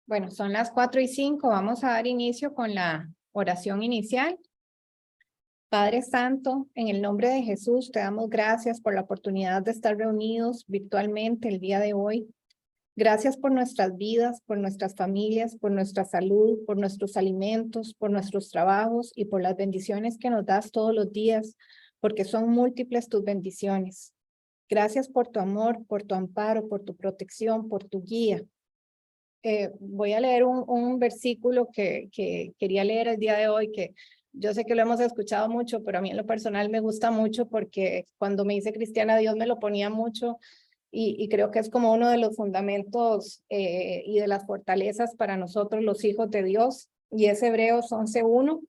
Bueno, son las 4:05. Vamos a dar inicio con la oración inicial. Padre Santo, en el nombre de Jesús, te damos gracias por la oportunidad de estar reunidos virtualmente el día de hoy. Gracias por nuestras vidas, por nuestras familias, por nuestra salud, por nuestros alimentos, por nuestros trabajos y por las bendiciones que nos das todos los días, porque son múltiples tus bendiciones. Gracias por tu amor, por tu amparo, por tu protección, por tu guía. Voy a leer un versículo que quería leer el día de hoy, que yo sé que lo hemos escuchado mucho, pero a mí en lo personal me gusta mucho porque cuando me hice cristiana Dios me lo ponía mucho y creo que es como uno de los fundamentos y de las fortalezas para nosotros los hijos de Dios, y es Hebreos 11:1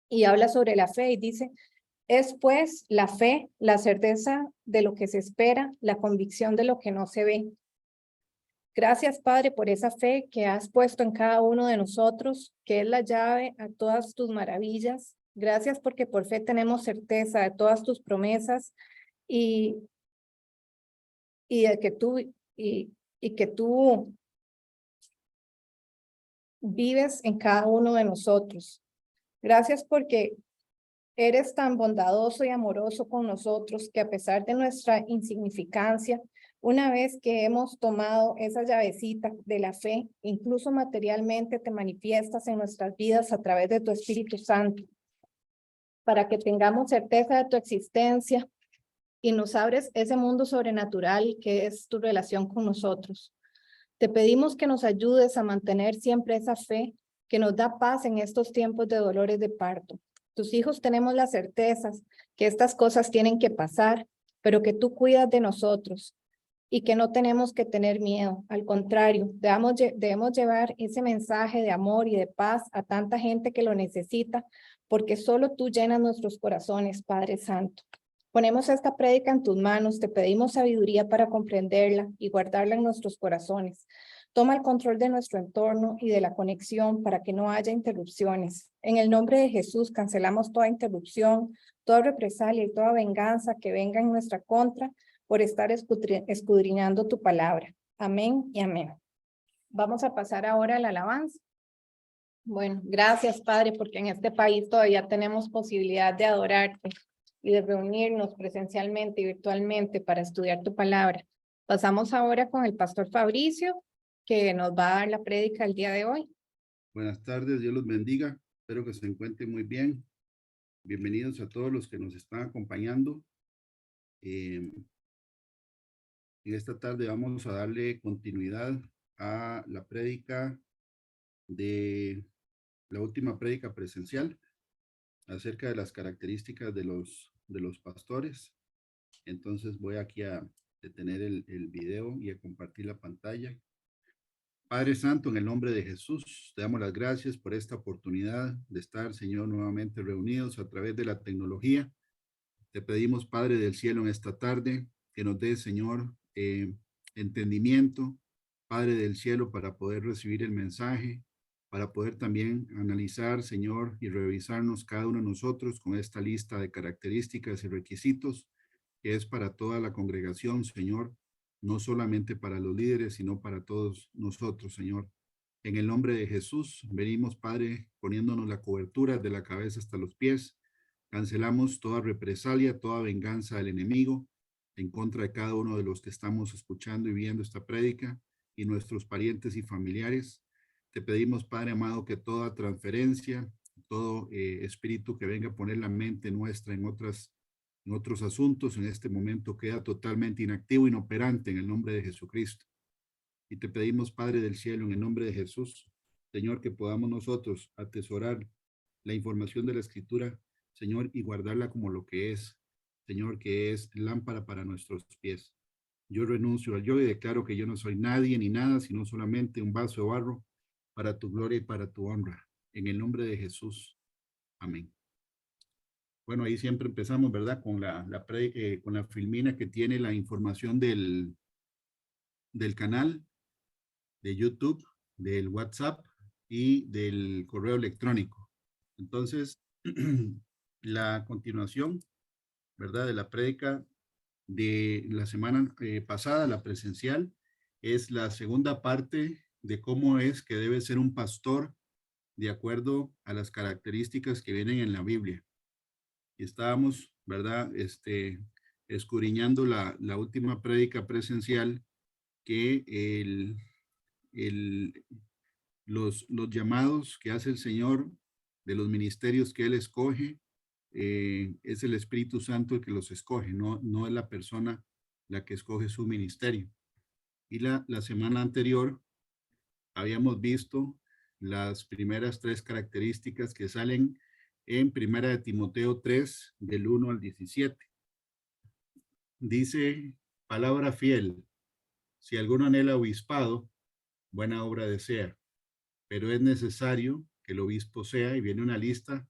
y habla sobre la fe y dice: es pues la fe, la certeza de lo que se espera, la convicción de lo que no se ve. Gracias, Padre, por esa fe que has puesto en cada uno de nosotros, que es la llave a todas tus maravillas. Gracias porque por fe tenemos certeza de todas tus promesas y, de que y que tú vives en cada uno de nosotros. Gracias porque eres tan bondadoso y amoroso con nosotros que a pesar de nuestra insignificancia, una vez que hemos tomado esa llavecita de la fe, incluso materialmente te manifiestas en nuestras vidas a través de tu Espíritu Santo, para que tengamos certeza de tu existencia y nos abres ese mundo sobrenatural que es tu relación con nosotros. Te pedimos que nos ayudes a mantener siempre esa fe que nos da paz en estos tiempos de dolores de parto. Tus hijos tenemos las certezas que estas cosas tienen que pasar, pero que tú cuidas de nosotros y que no tenemos que tener miedo. Al contrario, debemos llevar ese mensaje de amor y de paz a tanta gente que lo necesita, porque solo tú llenas nuestros corazones, Padre Santo. Ponemos esta prédica en tus manos, te pedimos sabiduría para comprenderla y guardarla en nuestros corazones. Toma el control de nuestro entorno y de la conexión para que no haya interrupciones. En el nombre de Jesús cancelamos toda interrupción, toda represalia y toda venganza que venga en nuestra contra por estar escudriñando tu palabra. Amén y amén. Vamos a pasar ahora a la alabanza. Bueno, gracias, Padre, porque en este país todavía tenemos posibilidad de adorarte y de reunirnos presencialmente y virtualmente para estudiar tu palabra. Pasamos ahora con el pastor Fabricio, que nos va a dar la prédica el día de hoy. Buenas tardes, Dios los bendiga. Espero que se encuentren muy bien. Bienvenidos a todos los que nos están acompañando. En esta tarde vamos a darle continuidad a la prédica de la última prédica presencial acerca de las características de los pastores. Entonces voy aquí a detener el video y a compartir la pantalla. Padre Santo, en el nombre de Jesús, te damos las gracias por esta oportunidad de estar, Señor, nuevamente reunidos a través de la tecnología. Te pedimos, Padre del cielo, en esta tarde, que nos dé, Señor, entendimiento, Padre del cielo, para poder recibir el mensaje, para poder también analizar, Señor, y revisarnos cada uno de nosotros con esta lista de características y requisitos que es para toda la congregación, Señor, no solamente para los líderes, sino para todos nosotros, Señor. En el nombre de Jesús, venimos, Padre, poniéndonos la cobertura de la cabeza hasta los pies. Cancelamos toda represalia, toda venganza del enemigo en contra de cada uno de los que estamos escuchando y viendo esta prédica y nuestros parientes y familiares. Te pedimos, Padre amado, que toda transferencia, todo espíritu que venga a poner la mente nuestra en otros asuntos, en este momento queda totalmente inactivo, inoperante en el nombre de Jesucristo. Y te pedimos, Padre del cielo, en el nombre de Jesús, Señor, que podamos nosotros atesorar la información de la Escritura, Señor, y guardarla como lo que es, Señor, que es lámpara para nuestros pies. Yo renuncio al yo y declaro que yo no soy nadie ni nada, sino solamente un vaso de barro para tu gloria y para tu honra. En el nombre de Jesús. Amén. Bueno, ahí siempre empezamos, ¿verdad? Con con la filmina que tiene la información del canal de YouTube, del WhatsApp y del correo electrónico. Entonces, la continuación, ¿verdad? De la prédica de la semana pasada, la presencial, es la segunda parte de cómo es que debe ser un pastor de acuerdo a las características que vienen en la Biblia. Y estábamos, ¿verdad? Escudriñando la última prédica presencial que el, los llamados que hace el Señor de los ministerios que Él escoge, es el Espíritu Santo el que los escoge, no es la persona la que escoge su ministerio. Y la semana anterior habíamos visto las primeras 3 características que salen en Primera de Timoteo 3, del 1 al 17. Dice, palabra fiel, si alguno anhela obispado, buena obra desea, pero es necesario que el obispo sea, y viene una lista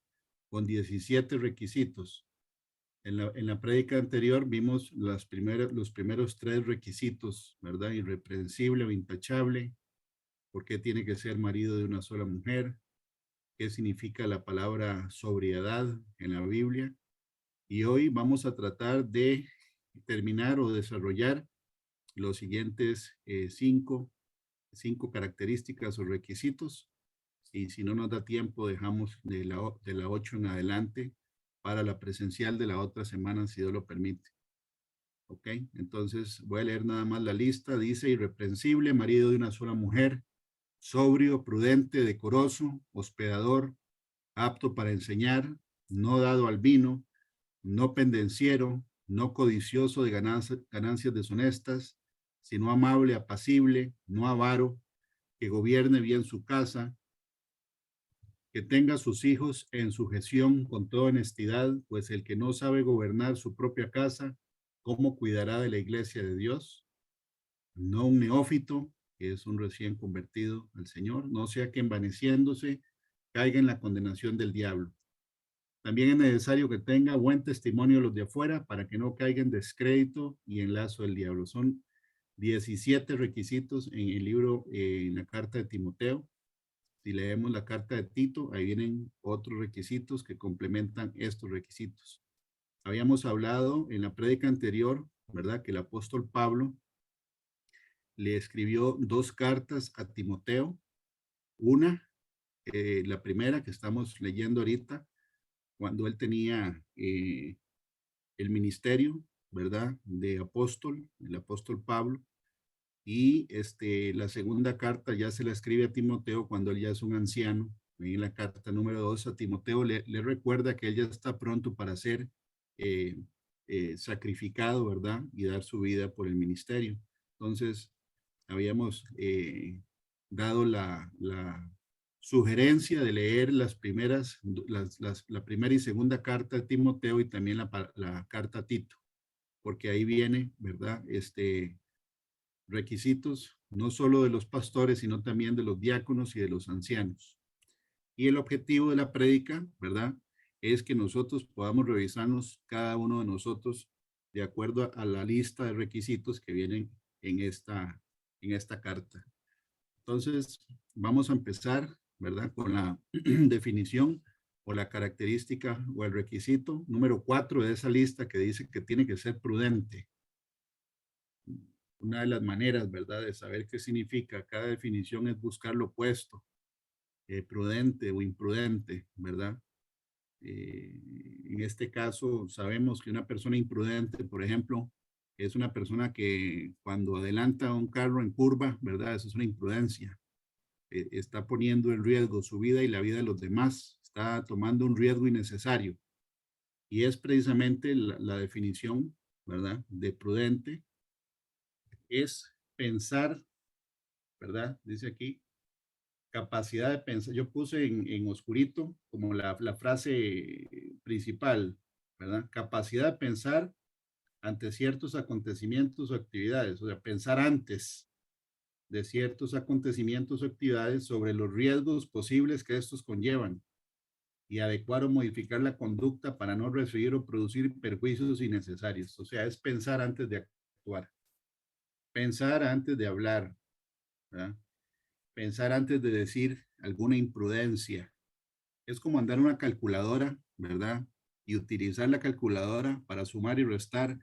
con 17 requisitos. En la prédica anterior vimos los primeros 3 requisitos, ¿verdad? Irreprensible o intachable, por qué tiene que ser marido de una sola mujer, qué significa la palabra sobriedad en la Biblia. Y hoy vamos a tratar de terminar o desarrollar los siguientes 5 características o requisitos. Y si no nos da tiempo, dejamos de la 8 en adelante para la presencial de la otra semana, si Dios lo permite. Ok, entonces voy a leer nada más la lista. Dice, irreprensible, marido de una sola mujer, sobrio, prudente, decoroso, hospedador, apto para enseñar, no dado al vino, no pendenciero, no codicioso de ganancias deshonestas, sino amable, apacible, no avaro, que gobierne bien su casa, que tenga a sus hijos en sujeción con toda honestidad, pues el que no sabe gobernar su propia casa, ¿cómo cuidará de la iglesia de Dios? No un neófito, que es un recién convertido al Señor, no sea que envaneciéndose caiga en la condenación del diablo. También es necesario que tenga buen testimonio los de afuera para que no caiga en descrédito y en lazo del diablo. Son 17 requisitos en el libro, en la carta de Timoteo. Si leemos la carta de Tito, ahí vienen otros requisitos que complementan estos requisitos. Habíamos hablado en la prédica anterior, ¿verdad? Que el apóstol Pablo le escribió 2 cartas a Timoteo. Una, la primera que estamos leyendo ahorita, cuando él tenía el ministerio, ¿verdad? De apóstol, el apóstol Pablo. Y la segunda carta ya se la escribe a Timoteo cuando él ya es un anciano. En la carta número 2 a Timoteo le recuerda que él ya está pronto para ser eh, sacrificado, ¿verdad? Y dar su vida por el ministerio. Entonces, habíamos dado la sugerencia de leer las primeras, la primera y segunda carta de Timoteo y también la carta a Tito, porque ahí viene, ¿verdad? Requisitos no solo de los pastores, sino también de los diáconos y de los ancianos. Y el objetivo de la prédica, ¿verdad? Es que nosotros podamos revisarnos cada uno de nosotros de acuerdo a la lista de requisitos que vienen en esta carta. Entonces, vamos a empezar, ¿verdad? Con la definición o la característica o el requisito número 4 de esa lista que dice que tiene que ser prudente. Una de las maneras, ¿verdad?, de saber qué significa cada definición es buscar lo opuesto, prudente o imprudente, ¿verdad? En este caso, sabemos que una persona imprudente, por ejemplo, es una persona que cuando adelanta un carro en curva, ¿verdad? Eso es una imprudencia. Está poniendo en riesgo su vida y la vida de los demás. Está tomando un riesgo innecesario. Y es precisamente la definición, ¿verdad?, de prudente. Es pensar, ¿verdad? Dice aquí, capacidad de pensar. Yo puse en oscurito como la frase principal, ¿verdad? Capacidad de pensar ante ciertos acontecimientos o actividades, o sea, pensar antes de ciertos acontecimientos o actividades sobre los riesgos posibles que estos conllevan y adecuar o modificar la conducta para no recibir o producir perjuicios innecesarios. O sea, es pensar antes de actuar, pensar antes de hablar, ¿verdad? Pensar antes de decir alguna imprudencia. Es como andar una calculadora, ¿verdad? Y utilizar la calculadora para sumar y restar,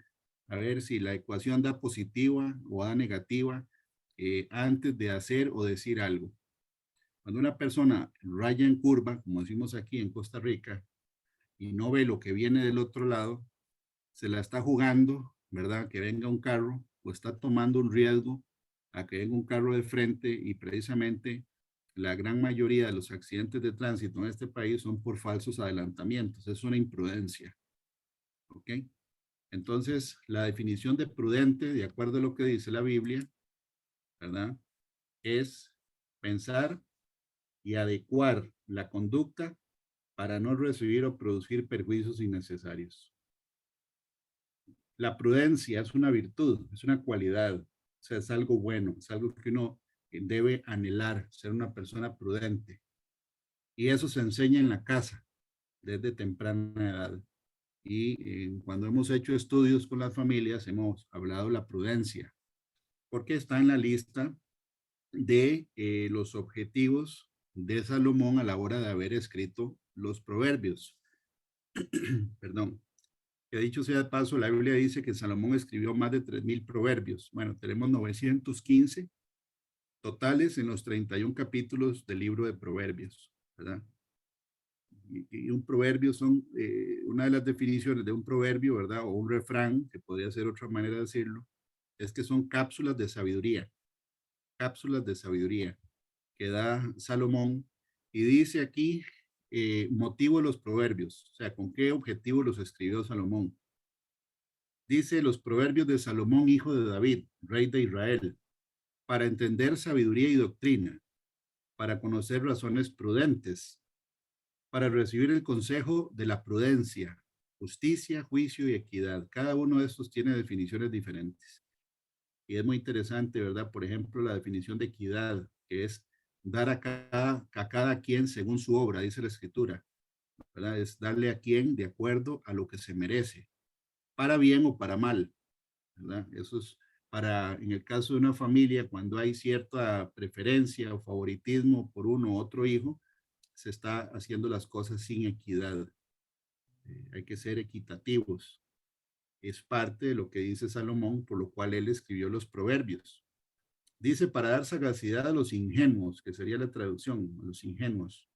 a ver si la ecuación da positiva o da negativa, antes de hacer o decir algo. Cuando una persona raya en curva, como decimos aquí en Costa Rica, y no ve lo que viene del otro lado, se la está jugando, ¿verdad? Que venga un carro o está tomando un riesgo a que venga un carro de frente, y precisamente la gran mayoría de los accidentes de tránsito en este país son por falsos adelantamientos. Es una imprudencia. ¿Ok? Entonces, la definición de prudente, de acuerdo a lo que dice la Biblia, ¿verdad? Es pensar y adecuar la conducta para no recibir o producir perjuicios innecesarios. La prudencia es una virtud, es una cualidad, o sea, es algo bueno, es algo que uno debe anhelar, ser una persona prudente. Y eso se enseña en la casa desde temprana edad. Y cuando hemos hecho estudios con las familias, hemos hablado de la prudencia, porque está en la lista de los objetivos de Salomón a la hora de haber escrito los proverbios. Perdón. Que dicho sea de paso, la Biblia dice que Salomón escribió más de 3,000 proverbios. Bueno, tenemos 915 totales en los 31 capítulos del libro de Proverbios, ¿verdad? Y un proverbio son, una de las definiciones de un proverbio, ¿verdad? O un refrán, que podría ser otra manera de decirlo, es que son cápsulas de sabiduría que da Salomón. Y dice aquí, motivo de los proverbios, o sea, con qué objetivo los escribió Salomón. Dice los proverbios de Salomón, hijo de David, rey de Israel, para entender sabiduría y doctrina, para conocer razones prudentes, para recibir el consejo de la prudencia, justicia, juicio y equidad. Cada uno de estos tiene definiciones diferentes. Y es muy interesante, ¿verdad? Por ejemplo, la definición de equidad, que es dar a cada quien según su obra, dice la escritura, ¿verdad? Es darle a quien de acuerdo a lo que se merece, para bien o para mal, ¿verdad? Eso es para, en el caso de una familia, cuando hay cierta preferencia o favoritismo por uno u otro hijo, se está haciendo las cosas sin equidad. Hay que ser equitativos. Es parte de lo que dice Salomón, por lo cual él escribió los proverbios. Dice, para dar sagacidad a los ingenuos, que sería la traducción, a los ingenuos.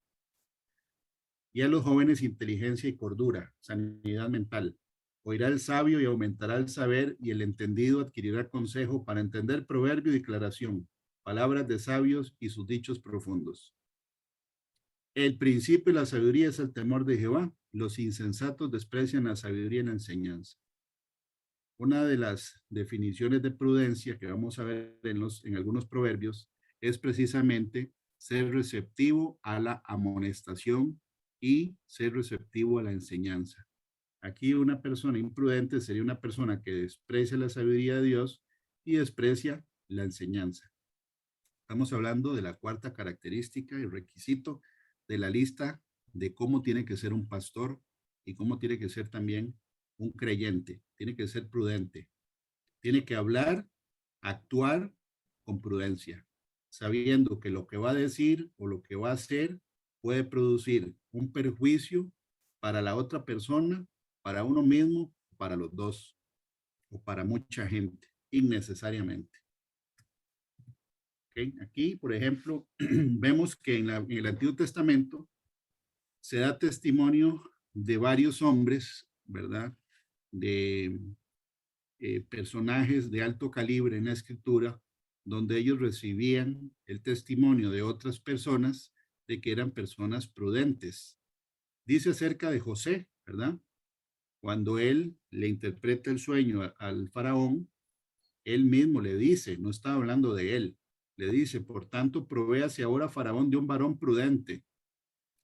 Y a los jóvenes inteligencia y cordura, sanidad mental. Oirá el sabio y aumentará el saber, y el entendido adquirirá consejo para entender proverbio y declaración, palabras de sabios y sus dichos profundos. El principio de la sabiduría es el temor de Jehová. Los insensatos desprecian la sabiduría y la enseñanza. Una de las definiciones de prudencia que vamos a ver en algunos proverbios es precisamente ser receptivo a la amonestación y ser receptivo a la enseñanza. Aquí una persona imprudente sería una persona que desprecia la sabiduría de Dios y desprecia la enseñanza. Estamos hablando de la cuarta característica y requisito de la lista de cómo tiene que ser un pastor y cómo tiene que ser también un creyente. Tiene que ser prudente. Tiene que hablar, actuar con prudencia, sabiendo que lo que va a decir o lo que va a hacer puede producir un perjuicio para la otra persona, para uno mismo, para los dos o para mucha gente, innecesariamente. ¿Okay? Aquí, por ejemplo, vemos que en el Antiguo Testamento se da testimonio de varios hombres, ¿verdad? De personajes de alto calibre en la escritura, donde ellos recibían el testimonio de otras personas de que eran personas prudentes. Dice acerca de José, ¿verdad? Cuando él le interpreta el sueño al faraón, él mismo le dice, no está hablando de él, le dice, por tanto, provéase ahora faraón de un varón prudente.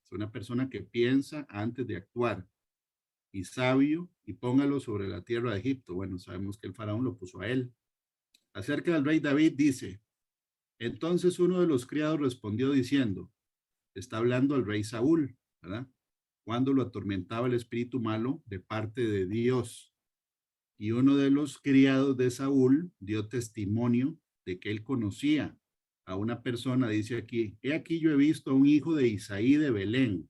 Es una persona que piensa antes de actuar, y sabio, y póngalo sobre la tierra de Egipto. Bueno, sabemos que el faraón lo puso a él. Acerca del rey David dice, entonces uno de los criados respondió diciendo, está hablando al rey Saúl, ¿verdad? Cuando lo atormentaba el espíritu malo de parte de Dios. Y uno de los criados de Saúl dio testimonio de que él conocía a una persona, dice aquí, he aquí yo he visto a un hijo de Isaí de Belén,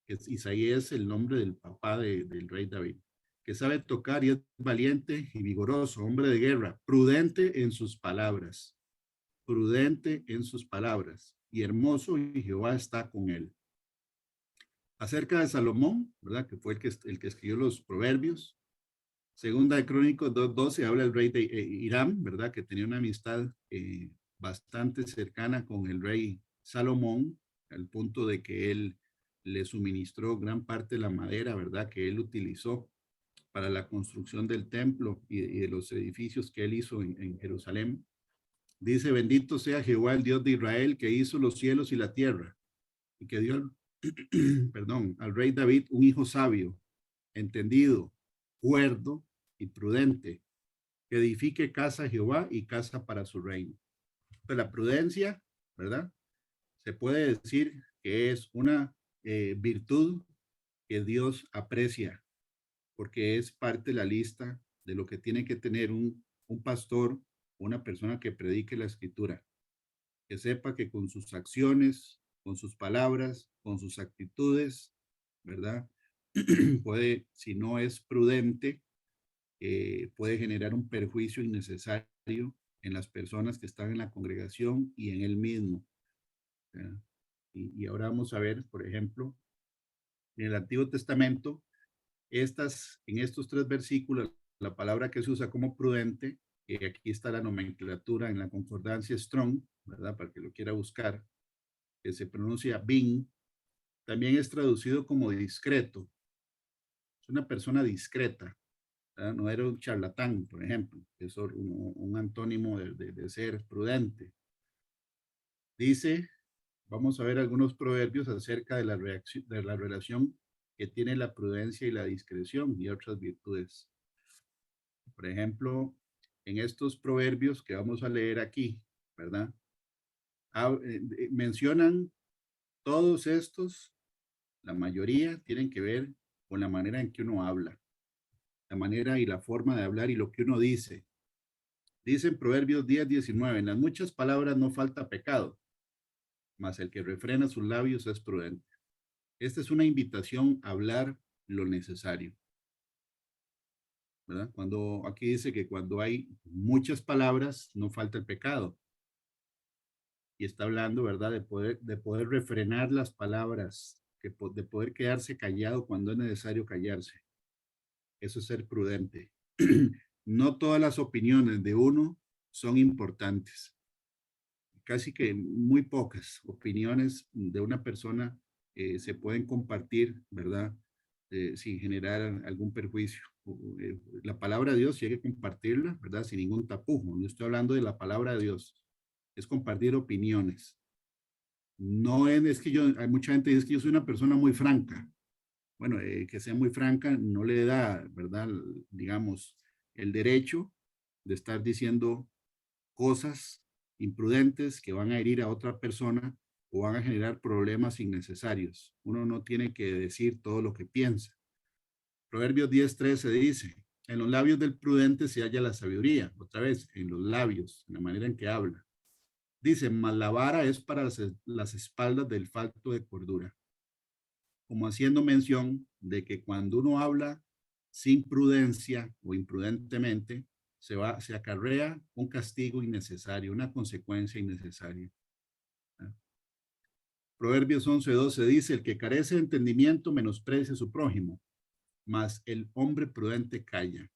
que Isaí es el nombre del papá del rey David, que sabe tocar y es valiente y vigoroso, hombre de guerra, prudente en sus palabras. prudente en sus palabras, y hermoso, y Jehová está con él. Acerca de Salomón, ¿verdad? Que fue el que escribió los proverbios. Segunda de Crónicos 2:12 habla el rey de Irán, ¿verdad? Que tenía una amistad bastante cercana con el rey Salomón, al punto de que él le suministró gran parte de la madera, ¿verdad? Que él utilizó para la construcción del templo y de los edificios que él hizo en Jerusalén. Dice, bendito sea Jehová, el Dios de Israel, que hizo los cielos y la tierra, y que dio, perdón, al rey David un hijo sabio, entendido, cuerdo y prudente, que edifique casa a Jehová y casa para su reino. Pues la prudencia, ¿verdad? Se puede decir que es una virtud que Dios aprecia, porque es parte de la lista de lo que tiene que tener un pastor, una persona que predique la escritura, que sepa que con sus acciones, con sus palabras, con sus actitudes, ¿verdad? Puede, si no es prudente, puede generar un perjuicio innecesario en las personas que están en la congregación y en él mismo. ¿Verdad? Y ahora vamos a ver, por ejemplo, en el Antiguo Testamento, en estos 3 versículos, la palabra que se usa como prudente, que aquí está la nomenclatura en la concordancia Strong, ¿verdad? Para que lo quiera buscar, que se pronuncia bin, también es traducido como discreto. Es una persona discreta, ¿verdad? No era un charlatán, por ejemplo, es un antónimo de ser prudente. Dice, vamos a ver algunos proverbios acerca de la relación que tiene la prudencia y la discreción y otras virtudes. Por ejemplo, en estos proverbios que vamos a leer aquí, ¿verdad? Mencionan todos estos, la mayoría tienen que ver con la manera en que uno habla, la manera y la forma de hablar y lo que uno dice. Dice en Proverbios 10:19, en las muchas palabras no falta pecado, mas el que refrena sus labios es prudente. Esta es una invitación a hablar lo necesario, ¿verdad? Cuando aquí dice que cuando hay muchas palabras no falta el pecado. Y está hablando, ¿verdad? De poder refrenar las palabras, de poder quedarse callado cuando es necesario callarse. Eso es ser prudente. No todas las opiniones de uno son importantes. Casi que muy pocas opiniones de una persona se pueden compartir, ¿verdad? Sin generar algún perjuicio. La palabra de Dios sí hay que compartirla, ¿verdad? Sin ningún tapujo. Yo estoy hablando de la palabra de Dios. Es compartir opiniones. No es que hay mucha gente que dice que yo soy una persona muy franca. Bueno, que sea muy franca no le da, ¿verdad? Digamos, el derecho de estar diciendo cosas imprudentes que van a herir a otra persona o van a generar problemas innecesarios. Uno no tiene que decir todo lo que piensa. Proverbios 10:13 dice, en los labios del prudente se halla la sabiduría. Otra vez, en los labios, en la manera en que habla. Dice, mas la vara es para las espaldas del falto de cordura. Como haciendo mención de que cuando uno habla sin prudencia o imprudentemente, se acarrea un castigo innecesario, una consecuencia innecesaria. ¿Ah? Proverbios 11:12 dice, el que carece de entendimiento menosprecia a su prójimo, mas el hombre prudente calla.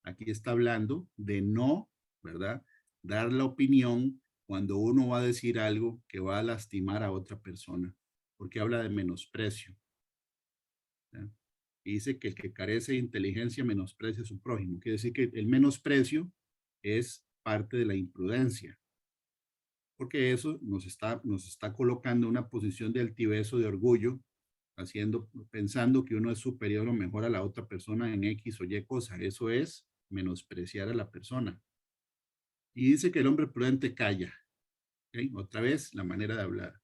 Aquí está hablando de no, ¿verdad? Dar la opinión cuando uno va a decir algo que va a lastimar a otra persona, porque habla de menosprecio. ¿Ya? Y dice que el que carece de inteligencia menosprecia a su prójimo. Quiere decir que el menosprecio es parte de la imprudencia, porque eso nos está colocando en una posición de altivez o de orgullo, pensando que uno es superior o mejor a la otra persona en X o Y cosa. Eso es menospreciar a la persona. Y dice que el hombre prudente calla. ¿Okay? Otra vez, la manera de hablar.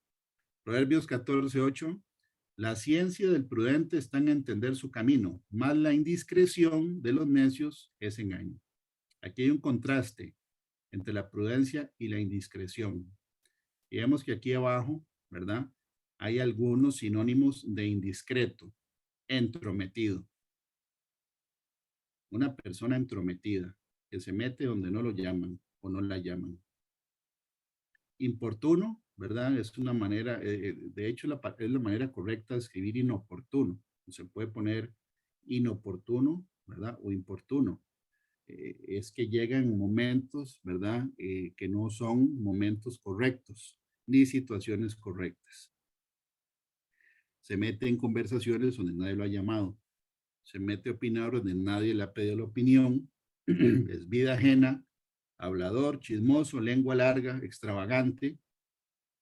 Proverbios 14:8. La ciencia del prudente está en entender su camino, más la indiscreción de los necios es engaño. Aquí hay un contraste entre la prudencia y la indiscreción. Y vemos que aquí abajo, ¿verdad? Hay algunos sinónimos de indiscreto, entrometido. Una persona entrometida que se mete donde no lo llaman o no la llaman. Importuno, ¿verdad? Es una manera, de hecho, es la manera correcta de escribir inoportuno. Se puede poner inoportuno, ¿verdad? O importuno. Es que llegan momentos, ¿verdad? Que no son momentos correctos, ni situaciones correctas. Se mete en conversaciones donde nadie lo ha llamado. Se mete a opinar donde nadie le ha pedido la opinión. Es vida ajena, hablador, chismoso, lengua larga, extravagante,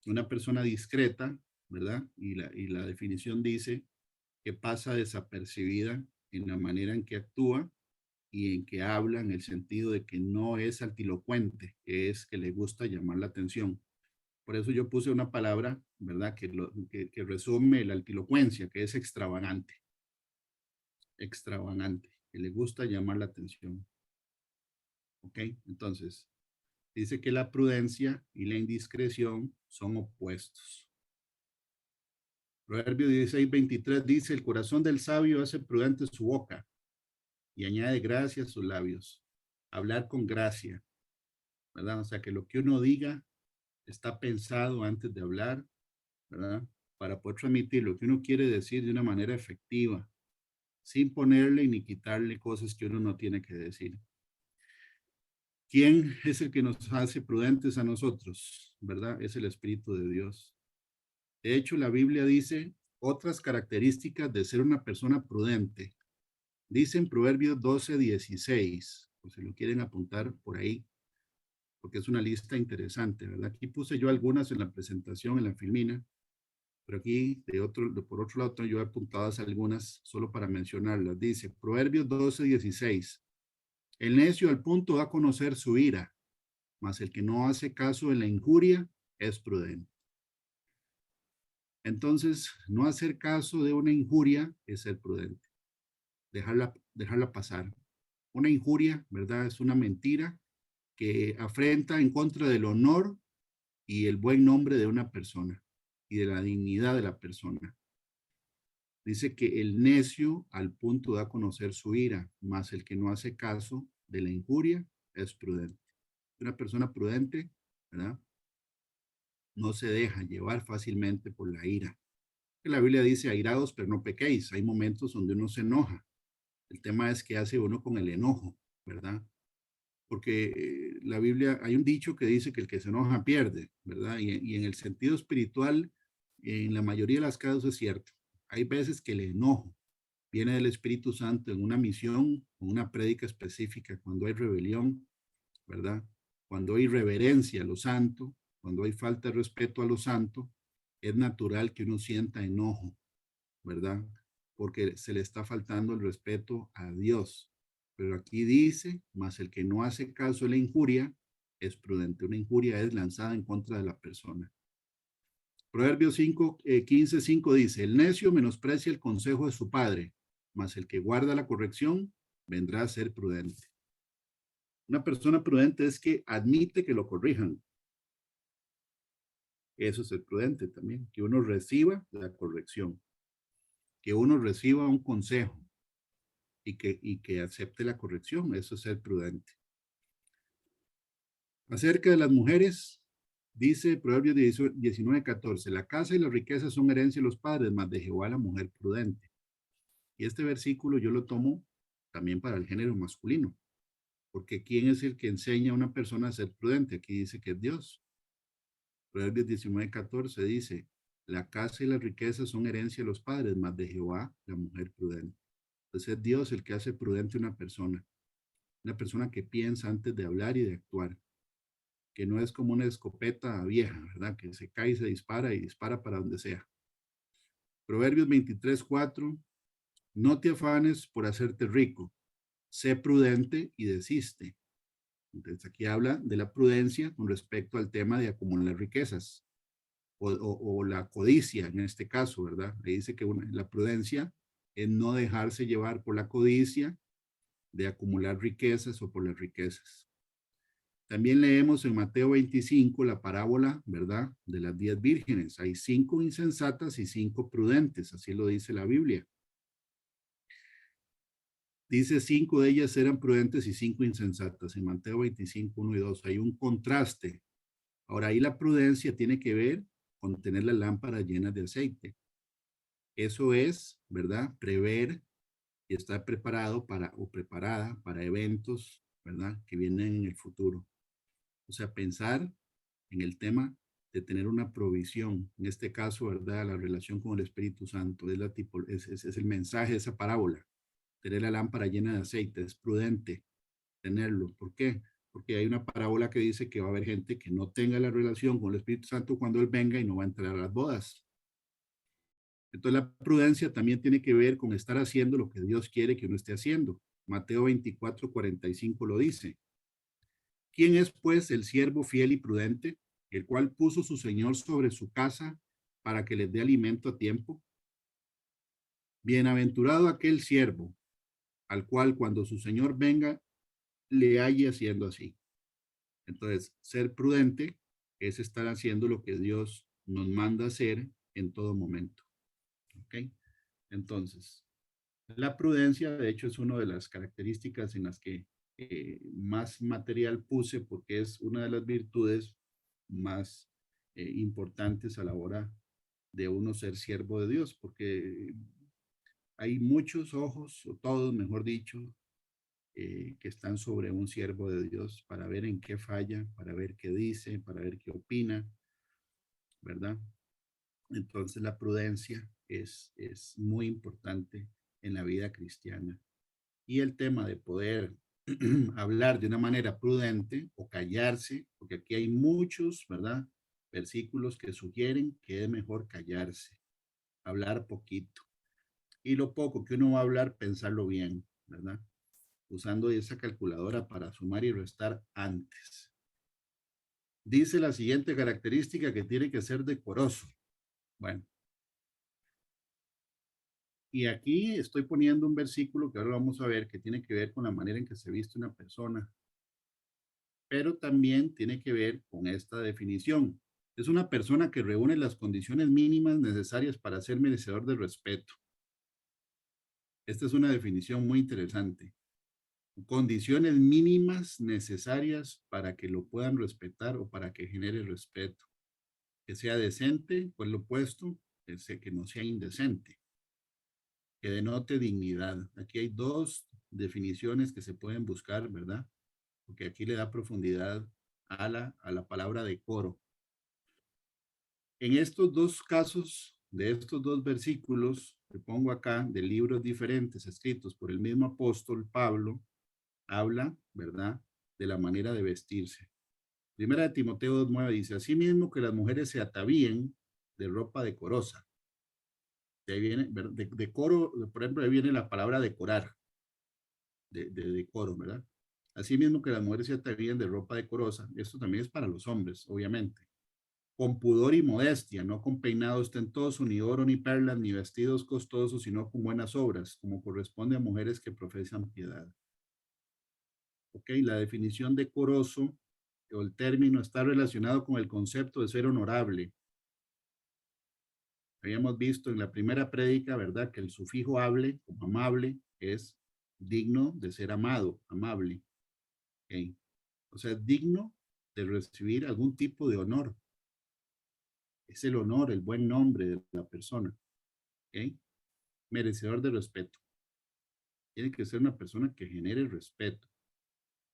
una persona discreta, ¿verdad? Y la definición dice que pasa desapercibida en la manera en que actúa y en que habla, en el sentido de que no es altilocuente, que es que le gusta llamar la atención. Por eso yo puse una palabra, ¿verdad? Que resume la altilocuencia, que es extravagante. Extravagante, que le gusta llamar la atención. ¿Ok? Entonces, dice que la prudencia y la indiscreción son opuestos. Proverbio 16:23 dice, el corazón del sabio hace prudente su boca y añade gracia a sus labios. Hablar con gracia, ¿verdad? O sea, que lo que uno diga está pensado antes de hablar, ¿verdad? Para poder transmitir lo que uno quiere decir de una manera efectiva, sin ponerle ni quitarle cosas que uno no tiene que decir. ¿Quién es el que nos hace prudentes a nosotros? ¿Verdad? Es el Espíritu de Dios. De hecho, la Biblia dice otras características de ser una persona prudente. Dice en Proverbios 12:16, por si lo quieren apuntar por ahí, porque es una lista interesante, ¿verdad? Aquí puse yo algunas en la presentación, en la filmina, pero aquí por otro lado yo he apuntado algunas solo para mencionarlas. Dice Proverbios 12:16, el necio al punto da a conocer su ira, mas el que no hace caso de la injuria es prudente. Entonces, no hacer caso de una injuria es ser prudente, dejarla pasar. Una injuria, ¿verdad? Es una mentira que afrenta en contra del honor y el buen nombre de una persona y de la dignidad de la persona. Dice que el necio al punto da a conocer su ira, mas el que no hace caso de la injuria es prudente. Una persona prudente, ¿verdad? No se deja llevar fácilmente por la ira. La Biblia dice, airados, pero no pequéis. Hay momentos donde uno se enoja. El tema es qué hace uno con el enojo, ¿verdad? Porque la Biblia, hay un dicho que dice que el que se enoja pierde, ¿verdad? Y en el sentido espiritual, en la mayoría de las casos es cierto. Hay veces que el enojo viene del Espíritu Santo en una misión, en una prédica específica, cuando hay rebelión, ¿verdad? Cuando hay reverencia a lo santo, cuando hay falta de respeto a lo santo, es natural que uno sienta enojo, ¿verdad? Porque se le está faltando el respeto a Dios. Pero aquí dice, mas el que no hace caso de la injuria es prudente. Una injuria es lanzada en contra de la persona. Proverbios 15:5 dice, el necio menosprecia el consejo de su padre, mas el que guarda la corrección vendrá a ser prudente. Una persona prudente es que admite que lo corrijan. Eso es ser prudente también, que uno reciba la corrección, que uno reciba un consejo y que acepte la corrección. Eso es ser prudente. Acerca de las mujeres, dice Proverbios 19:14, la casa y la riqueza son herencia de los padres, mas de Jehová la mujer prudente. Y este versículo yo lo tomo también para el género masculino, porque ¿quién es el que enseña a una persona a ser prudente? Aquí dice que es Dios. Proverbios 19:14 dice, la casa y la riqueza son herencia de los padres, mas de Jehová la mujer prudente. Entonces es Dios el que hace prudente a una persona que piensa antes de hablar y de actuar, que no es como una escopeta vieja, ¿verdad? Que se cae y se dispara y dispara para donde sea. Proverbios 23:4, no te afanes por hacerte rico, sé prudente y desiste. Entonces aquí habla de la prudencia con respecto al tema de acumular riquezas o la codicia en este caso, ¿verdad? Le dice que la prudencia es no dejarse llevar por la codicia de acumular riquezas o por las riquezas. También leemos en Mateo 25 la parábola, ¿verdad? De las 10 vírgenes. Hay 5 insensatas y 5 prudentes, así lo dice la Biblia. Dice 5 de ellas eran prudentes y 5 insensatas. En Mateo 25, 1 y 2 hay un contraste. Ahora, ahí la prudencia tiene que ver con tener la lámpara llena de aceite. Eso es, ¿verdad? Prever y estar preparado para o preparada para eventos, ¿verdad? Que vienen en el futuro. O sea, pensar en el tema de tener una provisión. En este caso, ¿verdad? La relación con el Espíritu Santo es, es el mensaje de esa parábola. Tener la lámpara llena de aceite, es prudente tenerlo. ¿Por qué? Porque hay una parábola que dice que va a haber gente que no tenga la relación con el Espíritu Santo cuando Él venga y no va a entrar a las bodas. Entonces la prudencia también tiene que ver con estar haciendo lo que Dios quiere que uno esté haciendo. Mateo 24:45 lo dice. ¿Quién es pues el siervo fiel y prudente, el cual puso su señor sobre su casa para que les dé alimento a tiempo? Bienaventurado aquel siervo, al cual cuando su señor venga, le halle haciendo así. Entonces, ser prudente es estar haciendo lo que Dios nos manda hacer en todo momento. ¿Ok? Entonces, la prudencia, de hecho, es una de las características en las que más material puse porque es una de las virtudes más importantes a la hora de uno ser siervo de Dios, porque hay muchos ojos, o todos, mejor dicho, que están sobre un siervo de Dios para ver en qué falla, para ver qué dice, para ver qué opina, ¿verdad? Entonces la prudencia es muy importante en la vida cristiana. Y el tema de poder hablar de una manera prudente o callarse, porque aquí hay muchos, ¿verdad? Versículos que sugieren que es mejor callarse, hablar poquito. Y lo poco que uno va a hablar, pensarlo bien, ¿verdad? Usando esa calculadora para sumar y restar antes. Dice la siguiente característica que tiene que ser decoroso. Bueno, y aquí estoy poniendo un versículo que ahora vamos a ver que tiene que ver con la manera en que se viste una persona, pero también tiene que ver con esta definición. Es una persona que reúne las condiciones mínimas necesarias para ser merecedor de respeto. Esta es una definición muy interesante. Condiciones mínimas necesarias para que lo puedan respetar o para que genere respeto. Que sea decente, pues lo opuesto, que no sea indecente. Que denote dignidad. Aquí hay dos definiciones que se pueden buscar, ¿verdad? Porque aquí le da profundidad a la palabra decoro. En estos dos casos, de estos dos versículos, que pongo acá, de libros diferentes escritos por el mismo apóstol Pablo, habla, ¿verdad?, de la manera de vestirse. Primera de Timoteo 2:9 dice, asimismo que las mujeres se atavíen de ropa decorosa. De ahí viene, decoro, por ejemplo, ahí viene la palabra decorar, de decoro, ¿verdad? Asimismo que las mujeres se atavíen de ropa decorosa. Esto también es para los hombres, obviamente. Con pudor y modestia, no con peinado ostentoso, ni oro, ni perlas, ni vestidos costosos, sino con buenas obras, como corresponde a mujeres que profesan piedad. Ok, la definición decoroso o el término está relacionado con el concepto de ser honorable. Habíamos visto en la primera prédica, ¿verdad?, que el sufijo able, como amable, es digno de ser amado, amable. Okay. O sea, digno de recibir algún tipo de honor. Es el honor, el buen nombre de la persona. Okay. Merecedor de respeto. Tiene que ser una persona que genere respeto.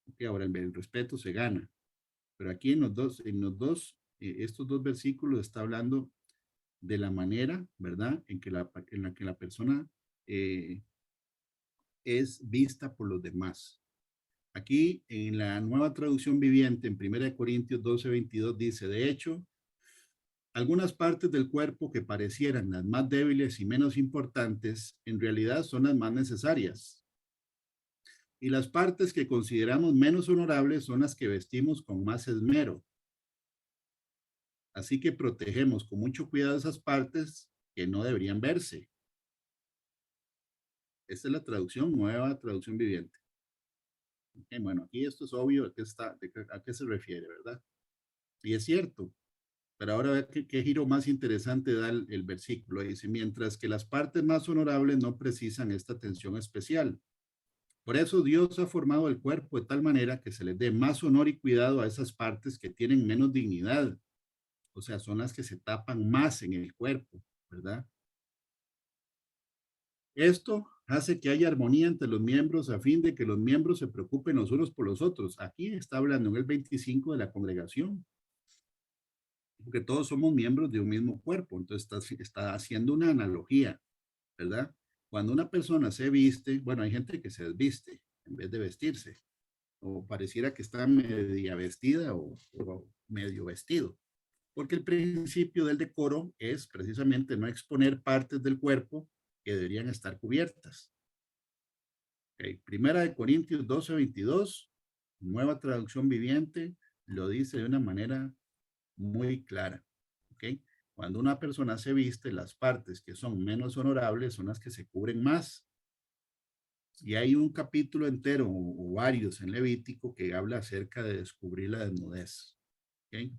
Okay. Ahora, el respeto se gana. Pero aquí estos dos versículos está hablando de la manera, ¿verdad?, en la que la persona es vista por los demás. Aquí en la nueva traducción viviente, en 1 Corintios 12:22 dice, de hecho, algunas partes del cuerpo que parecieran las más débiles y menos importantes, en realidad son las más necesarias. Y las partes que consideramos menos honorables son las que vestimos con más esmero. Así que protegemos con mucho cuidado esas partes que no deberían verse. Esta es la traducción, nueva traducción viviente. Okay, bueno, aquí esto es obvio a qué se refiere, ¿verdad? Y es cierto, pero ahora ve qué giro más interesante da el versículo. Dice, mientras que las partes más honorables no precisan esta atención especial, Por eso Dios ha formado el cuerpo de tal manera que se les dé más honor y cuidado a esas partes que tienen menos dignidad. O sea, son las que se tapan más en el cuerpo, ¿verdad? Esto hace que haya armonía entre los miembros a fin de que los miembros se preocupen los unos por los otros. Aquí está hablando en el 25 de la congregación, porque todos somos miembros de un mismo cuerpo. Entonces está haciendo una analogía, ¿verdad? Cuando una persona se viste, bueno, hay gente que se desviste en vez de vestirse, o pareciera que está media vestida o medio vestido, porque el principio del decoro es precisamente no exponer partes del cuerpo que deberían estar cubiertas. Okay. Primera de Corintios 12:22, nueva traducción viviente, lo dice de una manera muy clara. Okay. Cuando una persona se viste, las partes que son menos honorables son las que se cubren más. Y hay un capítulo entero o varios en Levítico que habla acerca de descubrir la desnudez. ¿Okay?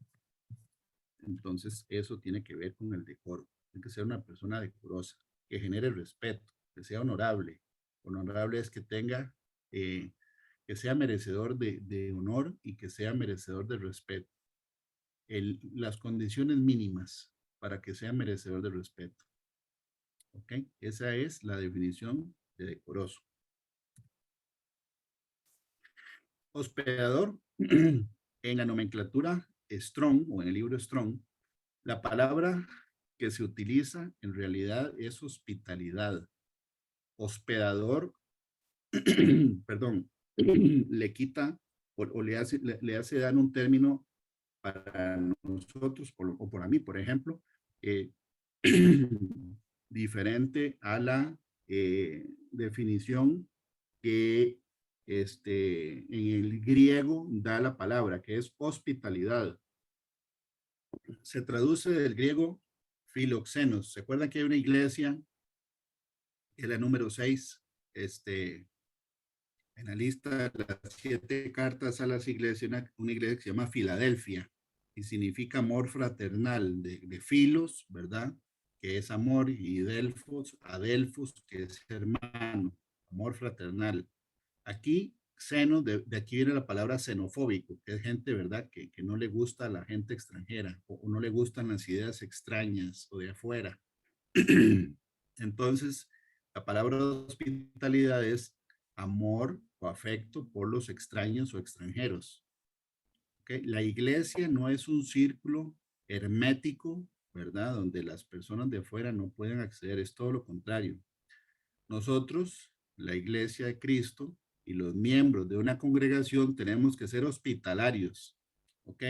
Entonces, eso tiene que ver con el decoro. Tiene que ser una persona decorosa, que genere respeto, que sea honorable. Honorable es que tenga, que sea merecedor de honor y que sea merecedor de respeto. Las condiciones mínimas para que sea merecedor de respeto. ¿Ok? Esa es la definición de decoroso. Hospedador, en la nomenclatura Strong o en el libro Strong, la palabra que se utiliza en realidad es hospitalidad. Hospedador, perdón, le quita o le hace dar un término para nosotros o para mí, por ejemplo, eh, diferente a la definición que en el griego da la palabra, que es hospitalidad. Se traduce del griego filoxenos. ¿Se acuerdan que hay una iglesia, que es la número 6, en la lista de las 7 cartas a las iglesias, una iglesia que se llama Filadelfia, y significa amor fraternal, de filos, ¿verdad? Que es amor, y delfos, adelfos, que es hermano, amor fraternal. Aquí, xeno, de aquí viene la palabra xenofóbico, que es gente, ¿verdad? Que no le gusta a la gente extranjera, o no le gustan las ideas extrañas o de afuera. Entonces, la palabra hospitalidad es amor o afecto por los extraños o extranjeros. ¿Okay? La iglesia no es un círculo hermético, ¿verdad? Donde las personas de afuera no pueden acceder, es todo lo contrario. Nosotros, la iglesia de Cristo y los miembros de una congregación tenemos que ser hospitalarios, ¿ok?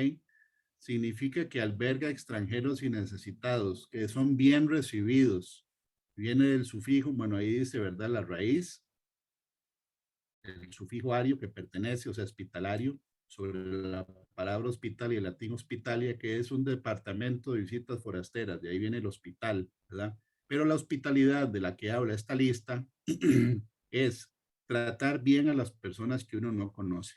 Significa que alberga extranjeros y necesitados, que son bien recibidos. Viene del sufijo, bueno, ahí dice, ¿verdad? La raíz, el sufijo ario que pertenece, o sea, hospitalario, sobre la palabra hospital y el latín hospitalia, que es un departamento de visitas forasteras, de ahí viene el hospital, ¿verdad? Pero la hospitalidad de la que habla esta lista es tratar bien a las personas que uno no conoce.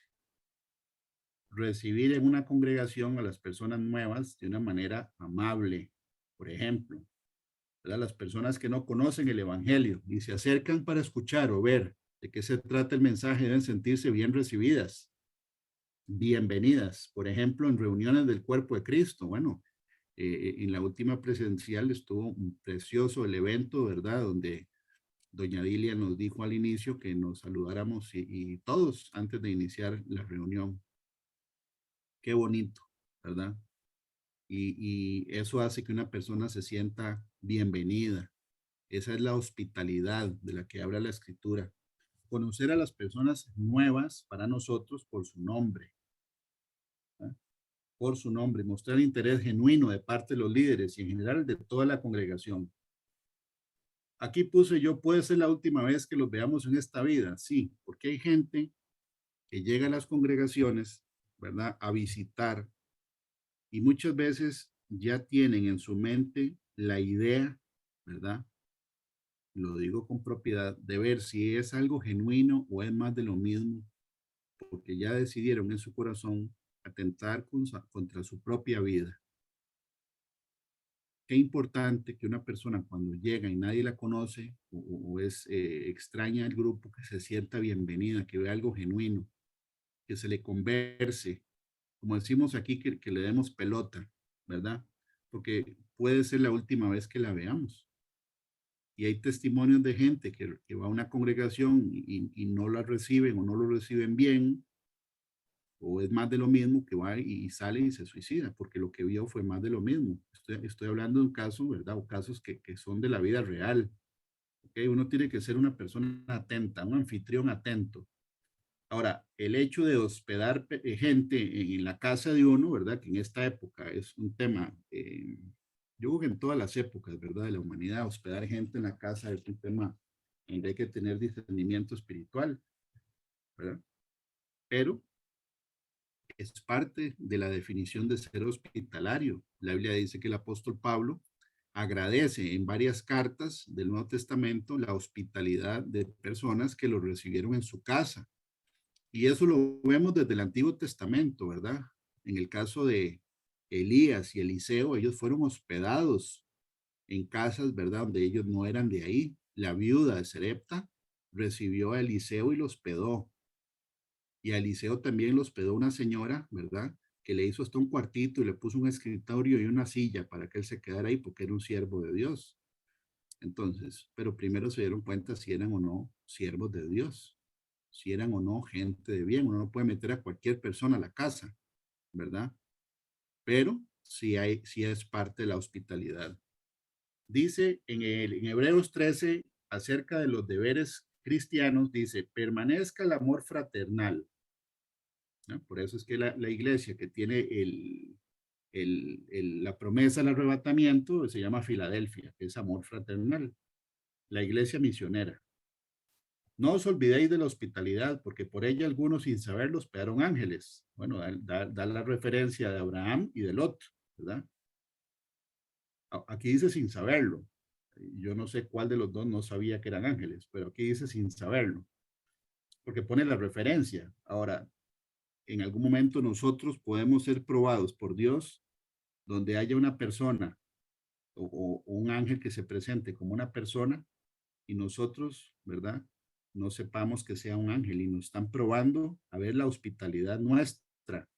Recibir en una congregación a las personas nuevas de una manera amable, por ejemplo, ¿verdad? Las personas que no conocen el evangelio y se acercan para escuchar o ver de qué se trata el mensaje deben sentirse bien recibidas, bienvenidas. Por ejemplo, en reuniones del cuerpo de Cristo. Bueno, en la última presencial estuvo precioso el evento, ¿verdad? Donde doña Dilia nos dijo al inicio que nos saludáramos y todos antes de iniciar la reunión. Qué bonito, ¿verdad? Y eso hace que una persona se sienta bienvenida. Esa es la hospitalidad de la que habla la escritura. Conocer a las personas nuevas para nosotros por su nombre, ¿eh? Por su nombre, mostrar interés genuino de parte de los líderes y en general de toda la congregación. Aquí puse yo, puede ser la última vez que los veamos en esta vida, sí, porque hay gente que llega a las congregaciones, ¿verdad? A visitar y muchas veces ya tienen en su mente la idea, ¿verdad? Lo digo con propiedad, de ver si es algo genuino o es más de lo mismo, porque ya decidieron en su corazón atentar contra su propia vida. qué importante que una persona cuando llega y nadie la conoce o es extraña al grupo, que se sienta bienvenida, que vea algo genuino, que se le converse, como decimos aquí, que le demos pelota, ¿verdad? Porque puede ser la última vez que la veamos. Y hay testimonios de gente que va a una congregación y no la reciben o no lo reciben bien, o es más de lo mismo, que va y sale y se suicida, porque lo que vio fue más de lo mismo. Estoy hablando de un caso, ¿verdad? O casos que son de la vida real. ¿Okay? Uno tiene que ser una persona atenta, un anfitrión atento. Ahora, el hecho de hospedar gente en la casa de uno, ¿verdad? Que en esta época es un tema, yo creo que en todas las épocas, ¿verdad? De la humanidad, hospedar gente en la casa es un tema en que hay que tener discernimiento espiritual, ¿verdad? Pero es parte de la definición de ser hospitalario. La Biblia dice que el apóstol Pablo agradece en varias cartas del Nuevo Testamento la hospitalidad de personas que lo recibieron en su casa. Y eso lo vemos desde el Antiguo Testamento, ¿verdad? En el caso de Elías y Eliseo, ellos fueron hospedados en casas, ¿verdad? Donde ellos no eran de ahí. La viuda de Serepta recibió a Eliseo y lo hospedó. Y a Eliseo también lo hospedó una señora, ¿verdad? Que le hizo hasta un cuartito y le puso un escritorio y una silla para que él se quedara ahí porque era un siervo de Dios. Entonces, pero primero se dieron cuenta si eran o no siervos de Dios, si eran o no gente de bien. Uno no puede meter a cualquier persona a la casa, ¿verdad? Pero sí es parte de la hospitalidad. Dice en Hebreos 13 acerca de los deberes cristianos, dice, permanezca el amor fraternal, ¿no? Por eso es que la iglesia que tiene la promesa del arrebatamiento se llama Filadelfia, que es amor fraternal, la iglesia misionera. No os olvidéis de la hospitalidad, porque por ella algunos sin saberlo hospedaron ángeles. Bueno, da la referencia de Abraham y de Lot, ¿verdad? Aquí dice sin saberlo. Yo no sé cuál de los dos no sabía que eran ángeles, pero aquí dice sin saberlo, porque pone la referencia. Ahora, en algún momento nosotros podemos ser probados por Dios donde haya una persona o un ángel que se presente como una persona y nosotros, ¿verdad? No sepamos que sea un ángel y nos están probando a ver la hospitalidad nuestra.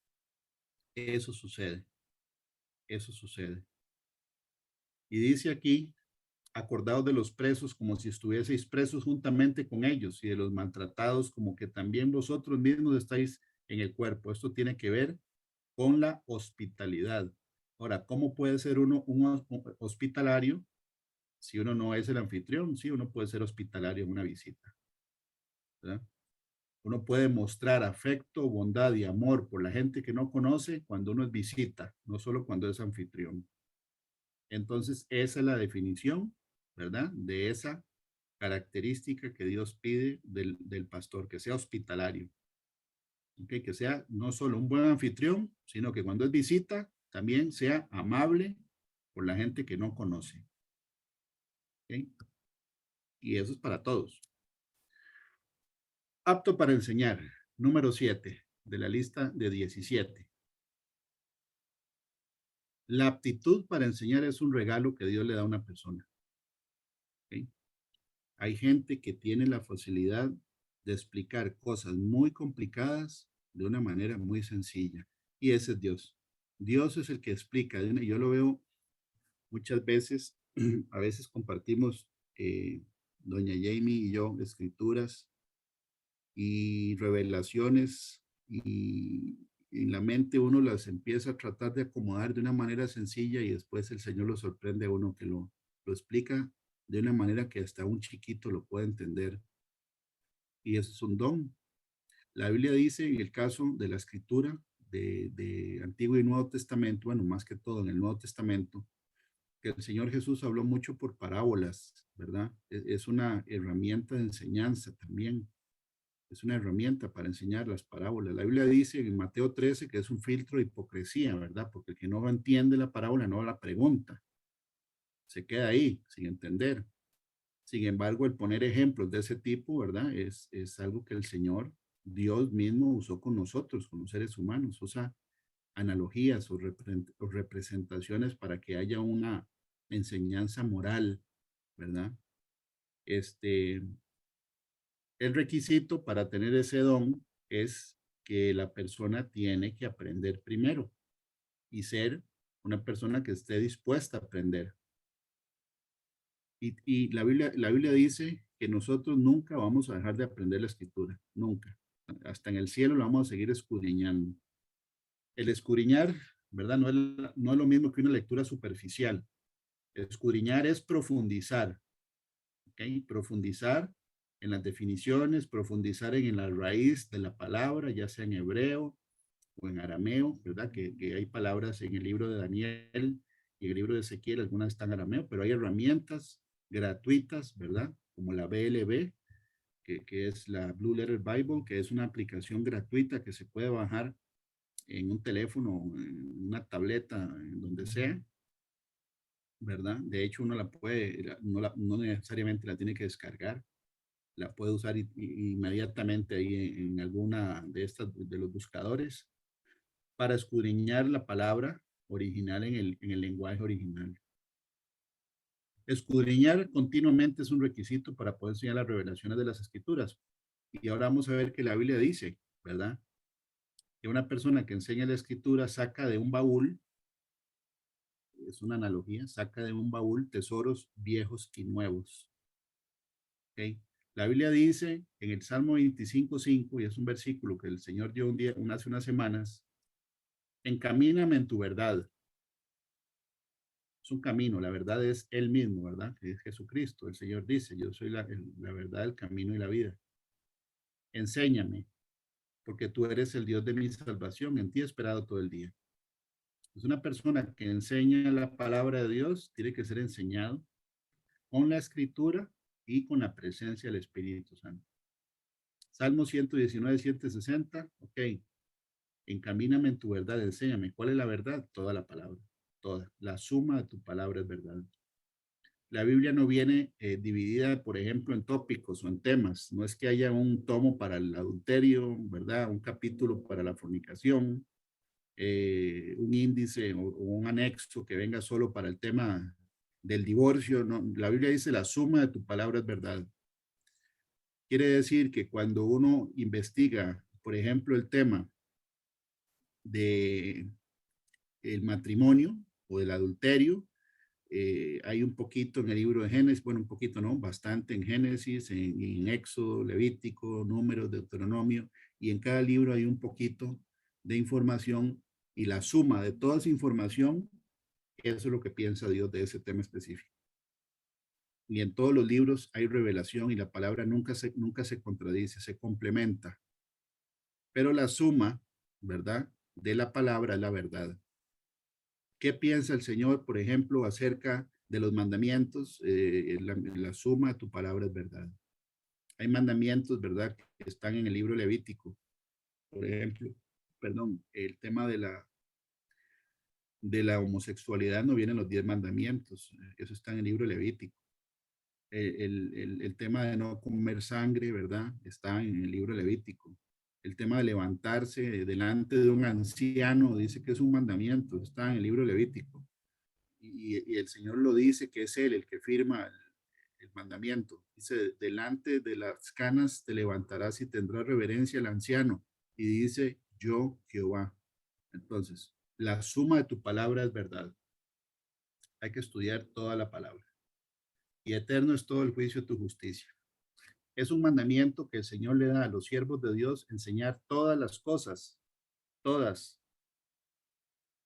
Eso sucede, eso sucede. Y dice aquí, acordados de los presos como si estuvieseis presos juntamente con ellos y de los maltratados como que también vosotros mismos estáis en el cuerpo. Esto tiene que ver con la hospitalidad. Ahora, ¿cómo puede ser uno un hospitalario si uno no es el anfitrión? Sí, uno puede ser hospitalario en una visita, ¿verdad? Uno puede mostrar afecto, bondad y amor por la gente que no conoce cuando uno es visita, no solo cuando es anfitrión. Entonces, esa es la definición, ¿verdad? De esa característica que Dios pide del pastor, que sea hospitalario. ¿Okay? Que sea no solo un buen anfitrión, sino que cuando es visita, también sea amable por la gente que no conoce. ¿Okay? Y eso es para todos. Apto para enseñar, número 7 de la lista de 17. La aptitud para enseñar es un regalo que Dios le da a una persona. ¿Okay? Hay gente que tiene la facilidad de explicar cosas muy complicadas de una manera muy sencilla. Y ese es Dios. Dios es el que explica. Yo lo veo muchas veces, a veces compartimos, doña Jamie y yo, escrituras y revelaciones y en la mente uno las empieza a tratar de acomodar de una manera sencilla y después el Señor lo sorprende a uno que lo explica de una manera que hasta un chiquito lo puede entender. Y eso es un don. La Biblia dice en el caso de la escritura de Antiguo y Nuevo Testamento, bueno, más que todo en el Nuevo Testamento, que el Señor Jesús habló mucho por parábolas, ¿verdad? Es una herramienta de enseñanza también. Es una herramienta para enseñar las parábolas. La Biblia dice en Mateo 13 que es un filtro de hipocresía, ¿verdad? Porque el que no entiende la parábola no la pregunta. Se queda ahí sin entender. Sin embargo, el poner ejemplos de ese tipo, ¿verdad? Es algo que el Señor, Dios mismo usó con nosotros, con los seres humanos. Usa analogías o representaciones para que haya enseñanza moral, ¿verdad? El requisito para tener ese don es que la persona tiene que aprender primero y ser una persona que esté dispuesta a aprender. Y la Biblia dice que nosotros nunca vamos a dejar de aprender la escritura, nunca. Hasta en el cielo lo vamos a seguir escudriñando. El escudriñar, ¿verdad? No es lo mismo que una lectura superficial. Escudriñar es profundizar, ¿ok? Profundizar en las definiciones, profundizar en la raíz de la palabra, ya sea en hebreo o en arameo, ¿verdad? Que hay palabras en el libro de Daniel y el libro de Ezequiel, algunas están en arameo, pero hay herramientas gratuitas, ¿verdad? Como la BLB, que es la Blue Letter Bible, que es una aplicación gratuita que se puede bajar en un teléfono, en una tableta, en donde sea, ¿verdad? De hecho, uno la puede, no necesariamente la tiene que descargar, la puede usar inmediatamente ahí en alguna de estas, de los buscadores, para escudriñar la palabra original en el lenguaje original. Escudriñar continuamente es un requisito para poder enseñar las revelaciones de las escrituras. Y ahora vamos a ver que la Biblia dice, ¿verdad? Que una persona que enseña la escritura saca de un baúl, es una analogía, saca de un baúl tesoros viejos y nuevos. ¿Okay? La Biblia dice en el Salmo 25:5, y es un versículo que el Señor dio hace unas semanas, encamíname en tu verdad. Es un camino, la verdad es Él mismo, ¿verdad? Que es Jesucristo. El Señor dice, yo soy la verdad, el camino y la vida. Enséñame, porque tú eres el Dios de mi salvación, en ti he esperado todo el día. Es una persona que enseña la palabra de Dios, tiene que ser enseñado con la escritura y con la presencia del Espíritu Santo. Salmo 119, 160, ok. Encamíname en tu verdad, enséñame. ¿Cuál es la verdad? Toda la palabra, toda. La suma de tu palabra es verdad. La Biblia no viene dividida, por ejemplo, en tópicos o en temas. No es que haya un tomo para el adulterio, ¿verdad? Un capítulo para la fornicación, un índice o un anexo que venga solo para el tema del divorcio. No, la Biblia dice la suma de tu palabra es verdad. Quiere decir que cuando uno investiga, por ejemplo, el tema de el matrimonio o del adulterio, hay un poquito en el libro de Génesis, bueno, un poquito no, bastante en Génesis, en Éxodo, Levítico, Números, Deuteronomio, y en cada libro hay un poquito de información y la suma de toda esa información, eso es lo que piensa Dios de ese tema específico. Y en todos los libros hay revelación y la palabra nunca se contradice, se complementa. Pero la suma, ¿verdad? De la palabra es la verdad. ¿Qué piensa el Señor, por ejemplo, acerca de los mandamientos? La suma de tu palabra es verdad. Hay mandamientos, ¿verdad?, que están en el libro Levítico. Por ejemplo, perdón, el tema de la homosexualidad no viene en los 10 mandamientos. Eso está en el libro Levítico. El tema de no comer sangre, ¿verdad? Está en el libro Levítico. El tema de levantarse delante de un anciano dice que es un mandamiento, está en el libro Levítico. Y el Señor lo dice que es Él el que firma el mandamiento. Dice, delante de las canas te levantarás y tendrás reverencia al anciano. Y dice, yo Jehová. Entonces, la suma de tu palabra es verdad. Hay que estudiar toda la palabra. Y eterno es todo el juicio de tu justicia. Es un mandamiento que el Señor le da a los siervos de Dios, enseñar todas las cosas, todas.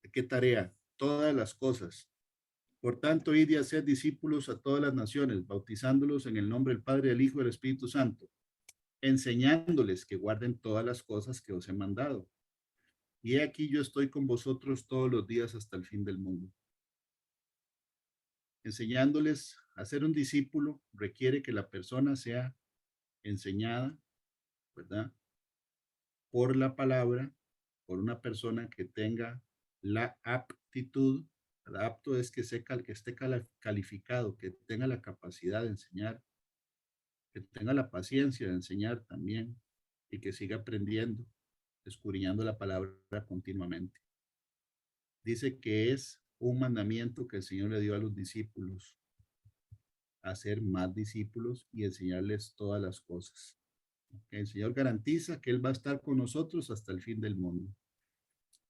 ¿De qué tarea? Todas las cosas. Por tanto, id y haced discípulos a todas las naciones, bautizándolos en el nombre del Padre, del Hijo y del Espíritu Santo, enseñándoles que guarden todas las cosas que os he mandado. Y he aquí yo estoy con vosotros todos los días hasta el fin del mundo. Enseñándoles a ser un discípulo requiere que la persona sea enseñada, ¿verdad? Por la palabra, por una persona que tenga la aptitud. El apto es que esté calificado, que tenga la capacidad de enseñar, que tenga la paciencia de enseñar también y que siga aprendiendo, escudriñando la palabra continuamente. Dice que es un mandamiento que el Señor le dio a los discípulos, hacer más discípulos y enseñarles todas las cosas. El Señor garantiza que Él va a estar con nosotros hasta el fin del mundo.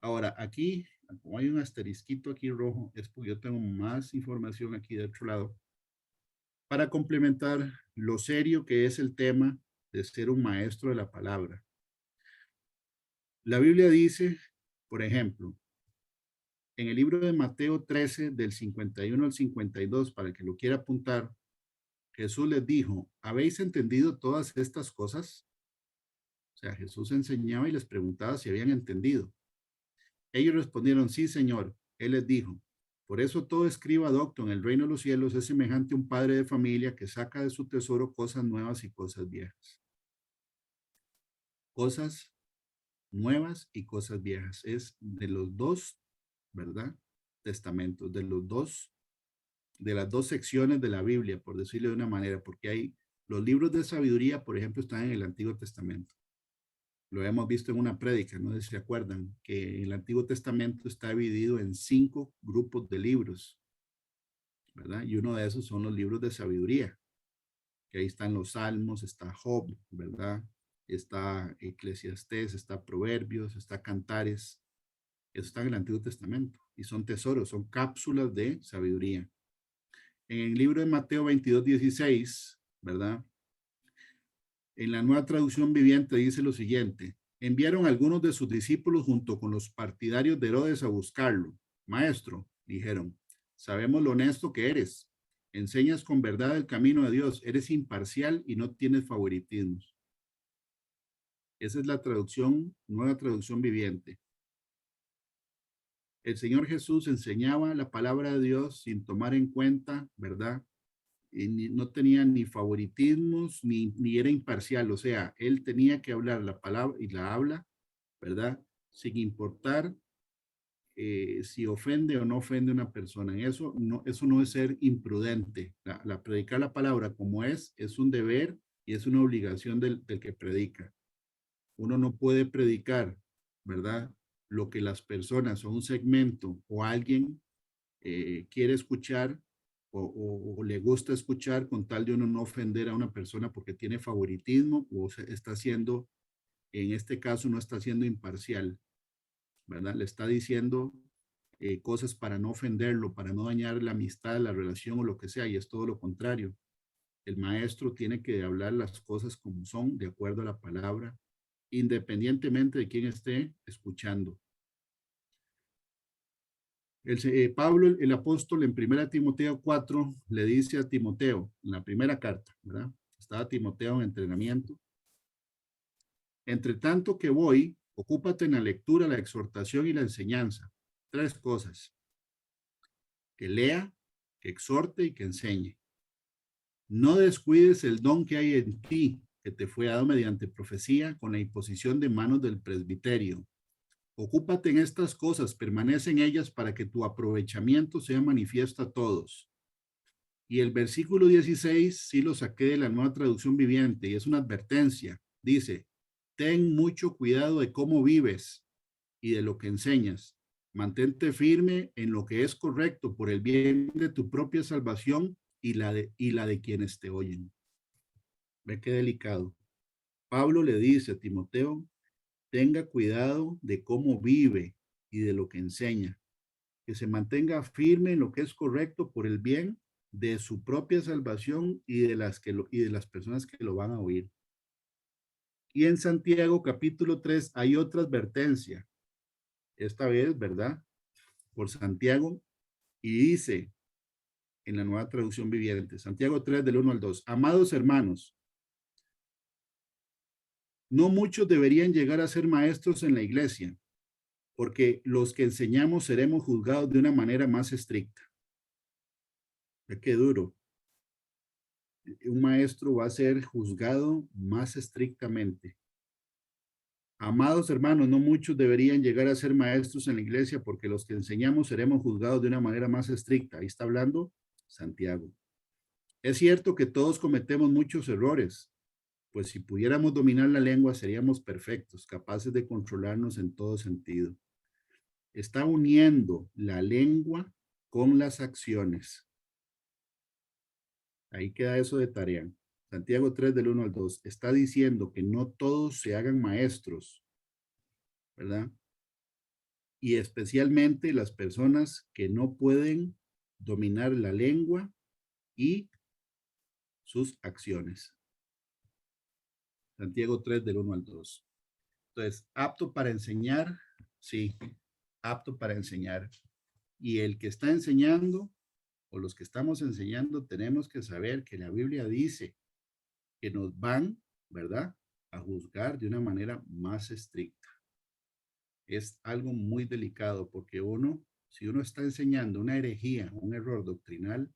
Ahora, aquí, como hay un asterisquito aquí rojo, es porque yo tengo más información aquí de otro lado para complementar lo serio que es el tema de ser un maestro de la palabra. La Biblia dice, por ejemplo, en el libro de Mateo 13, del 51 al 52, para el que lo quiera apuntar, Jesús les dijo, ¿habéis entendido todas estas cosas? O sea, Jesús enseñaba y les preguntaba si habían entendido. Ellos respondieron, sí, Señor. Él les dijo, por eso todo escriba docto en el reino de los cielos es semejante a un padre de familia que saca de su tesoro cosas nuevas y cosas viejas. Cosas nuevas y cosas viejas. Es de los dos, ¿verdad? Testamentos, de las dos secciones de la Biblia, por decirlo de una manera, porque hay los libros de sabiduría, por ejemplo, están en el Antiguo Testamento. Lo hemos visto en una prédica, no sé si se acuerdan, que el Antiguo Testamento está dividido en 5 grupos de libros, ¿verdad? Y uno de esos son los libros de sabiduría, que ahí están los Salmos, está Job, ¿verdad? Está Eclesiastés, está Proverbios, está Cantares. Eso está en el Antiguo Testamento y son tesoros, son cápsulas de sabiduría. En el libro de Mateo 22:16, ¿verdad? En la Nueva Traducción Viviente dice lo siguiente: enviaron algunos de sus discípulos junto con los partidarios de Herodes a buscarlo. Maestro, dijeron, sabemos lo honesto que eres. Enseñas con verdad el camino de Dios. Eres imparcial y no tienes favoritismos. Esa es la traducción, Nueva Traducción Viviente. El Señor Jesús enseñaba la palabra de Dios sin tomar en cuenta, ¿verdad? Y no tenía ni favoritismos, ni era imparcial. O sea, él tenía que hablar la palabra y la habla, ¿verdad? Sin importar si ofende o no ofende a una persona. Eso no es ser imprudente. Predicar la palabra como es un deber y es una obligación del que predica. Uno no puede predicar, ¿verdad? Lo que las personas o un segmento o alguien quiere escuchar o le gusta escuchar con tal de uno no ofender a una persona porque tiene favoritismo o está siendo, en este caso no está siendo imparcial, ¿verdad? Le está diciendo cosas para no ofenderlo, para no dañar la amistad, la relación o lo que sea, y es todo lo contrario. El maestro tiene que hablar las cosas como son, de acuerdo a la palabra, independientemente de quién esté escuchando. Pablo, el apóstol, en 1 Timoteo 4, le dice a Timoteo, en la primera carta, ¿verdad? Estaba Timoteo en entrenamiento. Entre tanto que voy, ocúpate en la lectura, la exhortación y la enseñanza. 3 cosas. Que lea, que exhorte y que enseñe. No descuides el don que hay en ti, que te fue dado mediante profecía con la imposición de manos del presbiterio. Ocúpate en estas cosas, permanece en ellas para que tu aprovechamiento sea manifiesto a todos. Y el versículo 16 sí lo saqué de la Nueva Traducción Viviente y es una advertencia. Dice, ten mucho cuidado de cómo vives y de lo que enseñas. Mantente firme en lo que es correcto por el bien de tu propia salvación y la de quienes te oyen. Ve qué delicado. Pablo le dice a Timoteo, tenga cuidado de cómo vive y de lo que enseña, que se mantenga firme en lo que es correcto por el bien de su propia salvación y de las personas que lo van a oír. Y en Santiago capítulo 3 hay otra advertencia, esta vez, ¿verdad? Por Santiago, y dice en la Nueva Traducción Viviente, Santiago 3 del 1 al 2, amados hermanos, no muchos deberían llegar a ser maestros en la iglesia, porque los que enseñamos seremos juzgados de una manera más estricta. Qué duro. Un maestro va a ser juzgado más estrictamente. Amados hermanos, no muchos deberían llegar a ser maestros en la iglesia porque los que enseñamos seremos juzgados de una manera más estricta. Ahí está hablando Santiago. Es cierto que todos cometemos muchos errores, pues si pudiéramos dominar la lengua seríamos perfectos, capaces de controlarnos en todo sentido. Está uniendo la lengua con las acciones. Ahí queda eso de tarea. Santiago 3 del 1 al 2 está diciendo que no todos se hagan maestros, ¿verdad? Y especialmente las personas que no pueden dominar la lengua y sus acciones. Santiago 3 del 1 al 2. Entonces, apto para enseñar, sí, apto para enseñar. Y el que está enseñando o los que estamos enseñando tenemos que saber que la Biblia dice que nos van, ¿verdad?, a juzgar de una manera más estricta. Es algo muy delicado porque si uno está enseñando una herejía, un error doctrinal,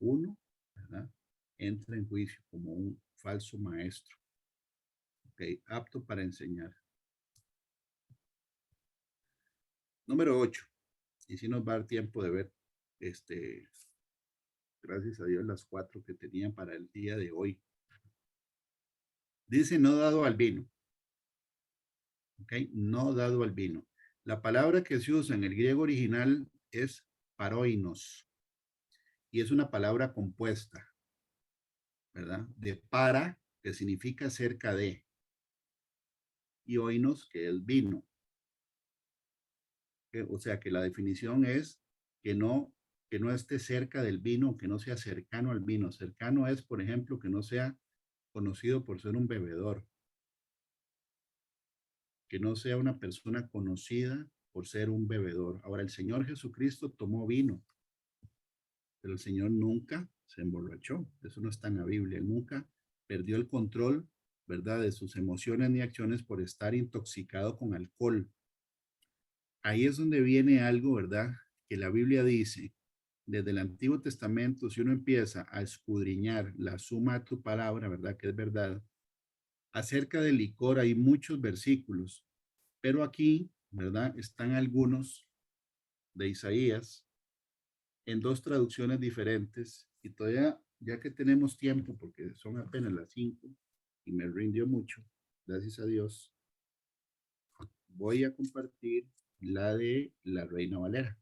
uno, ¿verdad?, entra en juicio como un falso maestro. Ok, apto para enseñar. Número 8. Y si nos va a dar tiempo de ver, gracias a Dios, las 4 que tenía para el día de hoy. Dice no dado al vino. Ok, no dado al vino. La palabra que se usa en el griego original es paroinos. Y es una palabra compuesta, ¿verdad? De para, que significa cerca de. Y oinos, que es vino. O sea que la definición es que no esté cerca del vino, que no sea cercano al vino. Cercano es, por ejemplo, que no sea conocido por ser un bebedor, que no sea una persona conocida por ser un bebedor. Ahora, el Señor Jesucristo tomó vino, pero el Señor nunca se emborrachó. Eso no está en la Biblia. Él nunca perdió el control, ¿verdad?, de sus emociones ni acciones por estar intoxicado con alcohol. Ahí es donde viene algo, ¿verdad?, que la Biblia dice, desde el Antiguo Testamento, si uno empieza a escudriñar la suma de tu palabra, ¿verdad?, que es verdad, acerca del licor hay muchos versículos, pero aquí, ¿verdad?, están algunos de Isaías en 2 traducciones diferentes y todavía, ya que tenemos tiempo, porque son apenas las 5 y me rindió mucho, gracias a Dios, voy a compartir la de la Reina Valera,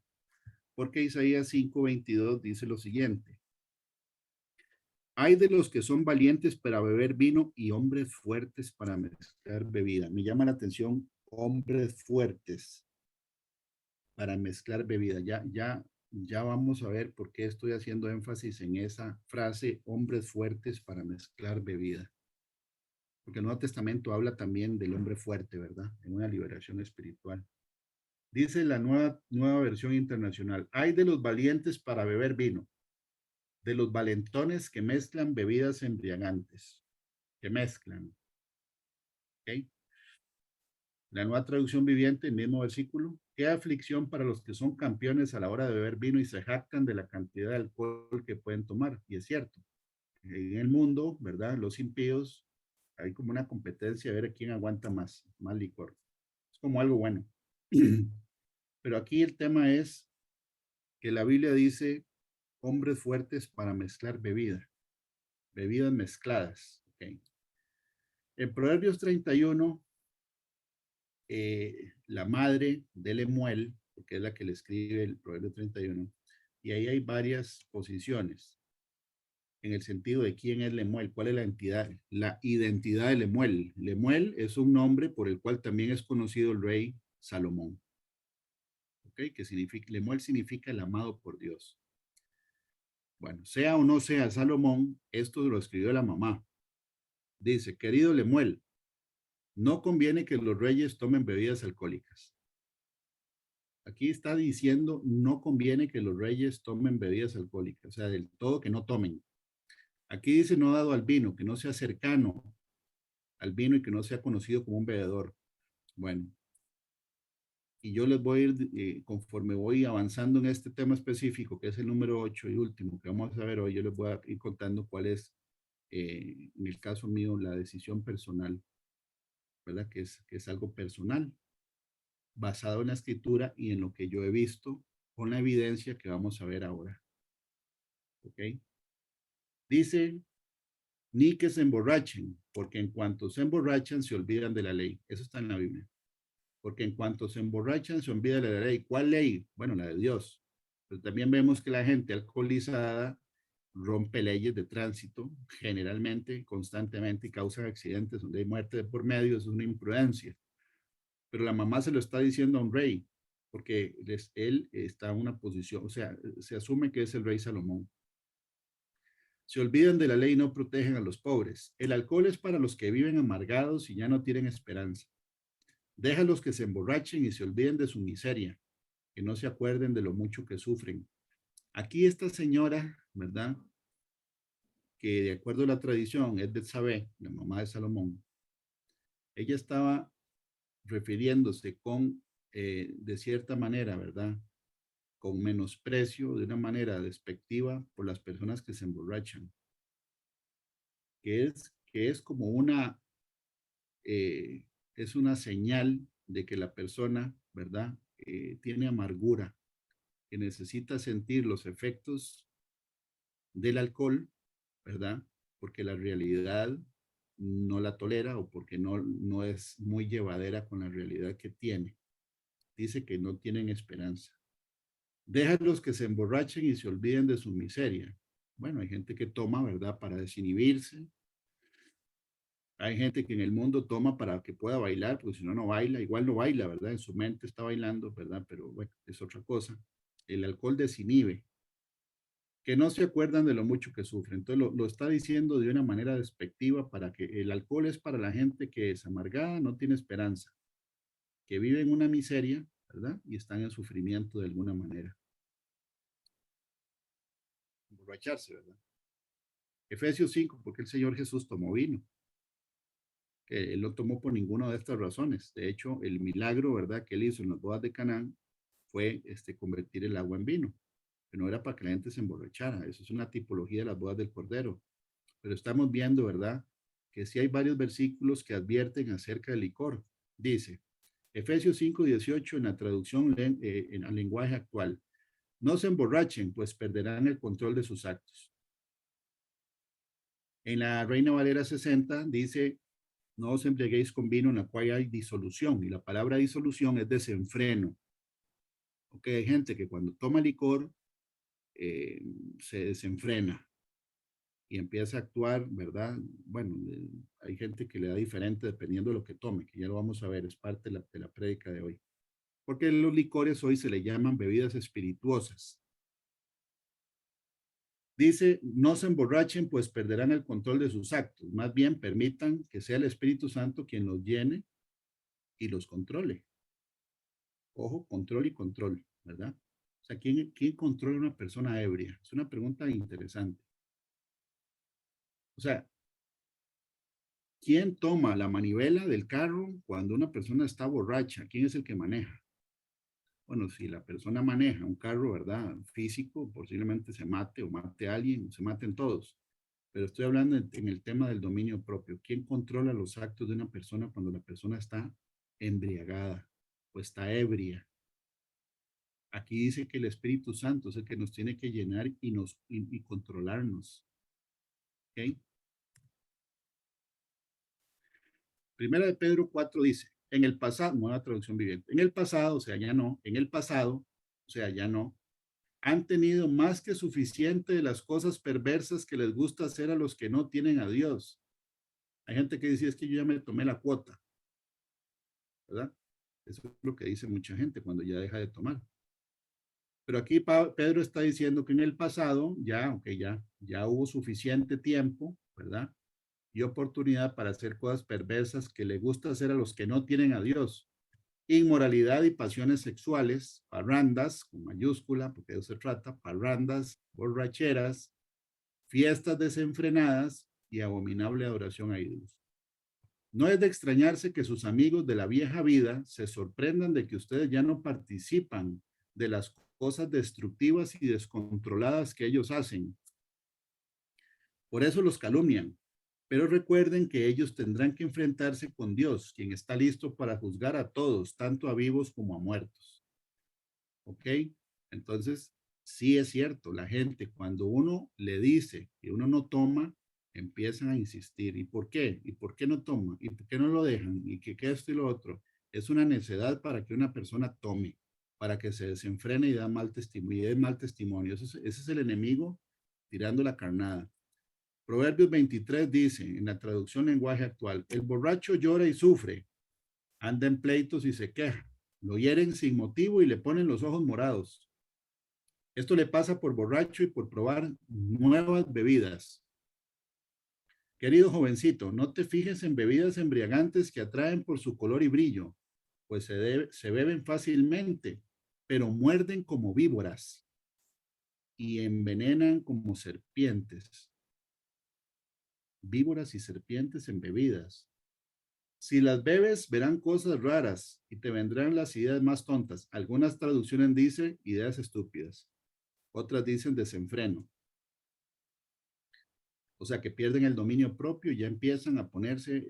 porque Isaías 5:22 dice lo siguiente: hay de los que son valientes para beber vino y hombres fuertes para mezclar bebida. Me llama la atención, hombres fuertes para mezclar bebida. Ya vamos a ver por qué estoy haciendo énfasis en esa frase, hombres fuertes para mezclar bebida. Porque el Nuevo Testamento habla también del hombre fuerte, ¿verdad? En una liberación espiritual. Dice la nueva versión internacional: hay de los valientes para beber vino, de los valentones que mezclan bebidas embriagantes, que mezclan. ¿Ok? La nueva traducción viviente, el mismo versículo: qué aflicción para los que son campeones a la hora de beber vino y se jactan de la cantidad de alcohol que pueden tomar. Y es cierto, en el mundo, ¿verdad?, los impíos, hay como una competencia a ver quién aguanta más licor. Es como algo bueno. Pero aquí el tema es que la Biblia dice hombres fuertes para mezclar bebidas mezcladas. ¿Okay? En Proverbios 31, la madre de Lemuel, porque es la que le escribe el Proverbio 31, y ahí hay varias posiciones en el sentido de quién es Lemuel, cuál es la identidad de Lemuel. Lemuel es un nombre por el cual también es conocido el rey Salomón. ¿Ok? Que significa, Lemuel significa el amado por Dios. Bueno, sea o no sea Salomón, esto lo escribió la mamá. Dice: querido Lemuel, no conviene que los reyes tomen bebidas alcohólicas. Aquí está diciendo, no conviene que los reyes tomen bebidas alcohólicas, o sea, del todo que no tomen. Aquí dice no dado al vino, que no sea cercano al vino y que no sea conocido como un bebedor. Bueno, y yo les voy a ir, conforme voy avanzando en este tema específico, que es el número 8 y último que vamos a ver hoy, yo les voy a ir contando cuál es, en el caso mío, la decisión personal, ¿verdad? Que es algo personal, basado en la escritura y en lo que yo he visto, con la evidencia que vamos a ver ahora. ¿Ok? Dice, ni que se emborrachen, porque en cuanto se emborrachan se olvidan de la ley. Eso está en la Biblia. Porque en cuanto se emborrachan se olvidan de la ley. ¿Cuál ley? Bueno, la de Dios. Pero también vemos que la gente alcoholizada rompe leyes de tránsito, generalmente, constantemente, y causa accidentes donde hay muerte de por medio, es una imprudencia. Pero la mamá se lo está diciendo a un rey, porque él está en una posición, o sea, se asume que es el rey Salomón. Se olvidan de la ley y no protegen a los pobres. El alcohol es para los que viven amargados y ya no tienen esperanza. Déjalos que se emborrachen y se olviden de su miseria, que no se acuerden de lo mucho que sufren. Aquí esta señora, ¿verdad? Que de acuerdo a la tradición es Betsabé, la mamá de Salomón. Ella estaba refiriéndose de cierta manera, ¿verdad? Con menosprecio, de una manera despectiva por las personas que se emborrachan, que es como es una señal de que la persona, ¿verdad? Tiene amargura, que necesita sentir los efectos del alcohol, ¿verdad? Porque la realidad no la tolera o porque no es muy llevadera con la realidad que tiene. Dice que no tienen esperanza. Déjalos que se emborrachen y se olviden de su miseria. Bueno, hay gente que toma, ¿verdad? Para desinhibirse. Hay gente que en el mundo toma para que pueda bailar, porque si no, no baila. Igual no baila, ¿verdad? En su mente está bailando, ¿verdad? Pero bueno, es otra cosa. El alcohol desinhibe, que no se acuerdan de lo mucho que sufren. Entonces lo está diciendo de una manera despectiva para que el alcohol es para la gente que es amargada, no tiene esperanza, que vive en una miseria, ¿verdad? Y están en sufrimiento de alguna manera. Emborracharse, ¿verdad? Efesios 5, porque el Señor Jesús tomó vino. Él no tomó por ninguna de estas razones. De hecho, el milagro, ¿verdad?, que él hizo en las bodas de Canaán fue convertir el agua en vino. Que no era para que la gente se emborrachara. Eso es una tipología de las bodas del Cordero. Pero estamos viendo, ¿verdad?, que sí hay varios versículos que advierten acerca del licor. Dice, Efesios 5:18 en la traducción al lenguaje actual. No se emborrachen, pues perderán el control de sus actos. En la Reina Valera 60 dice, no os embriaguéis con vino en la cual hay disolución. Y la palabra disolución es desenfreno. Ok, hay gente que cuando toma licor se desenfrena y empieza a actuar, ¿verdad? Bueno, hay gente que le da diferente dependiendo de lo que tome, que ya lo vamos a ver, es parte de la prédica de hoy. Porque los licores hoy se le llaman bebidas espirituosas. Dice, no se emborrachen, pues perderán el control de sus actos. Más bien, permitan que sea el Espíritu Santo quien los llene y los controle. Ojo, control y control, ¿verdad? O sea, ¿quién controla a una persona ebria? Es una pregunta interesante. O sea, ¿quién toma la manivela del carro cuando una persona está borracha? ¿Quién es el que maneja? Bueno, si la persona maneja un carro, ¿verdad? Físico, posiblemente se mate o mate a alguien, o se maten todos. Pero estoy hablando en el tema del dominio propio. ¿Quién controla los actos de una persona cuando la persona está embriagada o está ebria? Aquí dice que el Espíritu Santo es el que nos tiene que llenar y controlarnos. ¿Ok? Primera de Pedro 4 dice, en el pasado, nueva traducción viviente, en el pasado, o sea, ya no, en el pasado, o sea, ya no, han tenido más que suficiente de las cosas perversas que les gusta hacer a los que no tienen a Dios. Hay gente que dice, es que yo ya me tomé la cuota, ¿verdad? Eso es lo que dice mucha gente cuando ya deja de tomar. Pero aquí Pedro está diciendo que en el pasado ya hubo suficiente tiempo, ¿verdad? Y oportunidad para hacer cosas perversas que le gusta hacer a los que no tienen a Dios. Inmoralidad y pasiones sexuales, parrandas, con mayúscula, porque de eso se trata, parrandas, borracheras, fiestas desenfrenadas y abominable adoración a ídolos. No es de extrañarse que sus amigos de la vieja vida se sorprendan de que ustedes ya no participan de las cosas destructivas y descontroladas que ellos hacen. Por eso los calumnian. Pero recuerden que ellos tendrán que enfrentarse con Dios, quien está listo para juzgar a todos, tanto a vivos como a muertos. ¿Ok? Entonces, sí es cierto, la gente cuando uno le dice que uno no toma, empiezan a insistir. ¿Y por qué? ¿Y por qué no toma? ¿Y por qué no lo dejan? ¿Y que esto y lo otro? Es una necedad para que una persona tome, para que se desenfrene y dé mal testimonio. Ese es el enemigo tirando la carnada. Proverbios 23 dice, en la traducción lenguaje actual, el borracho llora y sufre, anda en pleitos y se queja, lo hieren sin motivo y le ponen los ojos morados. Esto le pasa por borracho y por probar nuevas bebidas. Querido jovencito, no te fijes en bebidas embriagantes que atraen por su color y brillo, pues se beben fácilmente, pero muerden como víboras y envenenan como serpientes. Víboras y serpientes en bebidas. Si las bebes, verán cosas raras y te vendrán las ideas más tontas. Algunas traducciones dicen ideas estúpidas, otras dicen desenfreno. O sea, que pierden el dominio propio y ya empiezan a ponerse,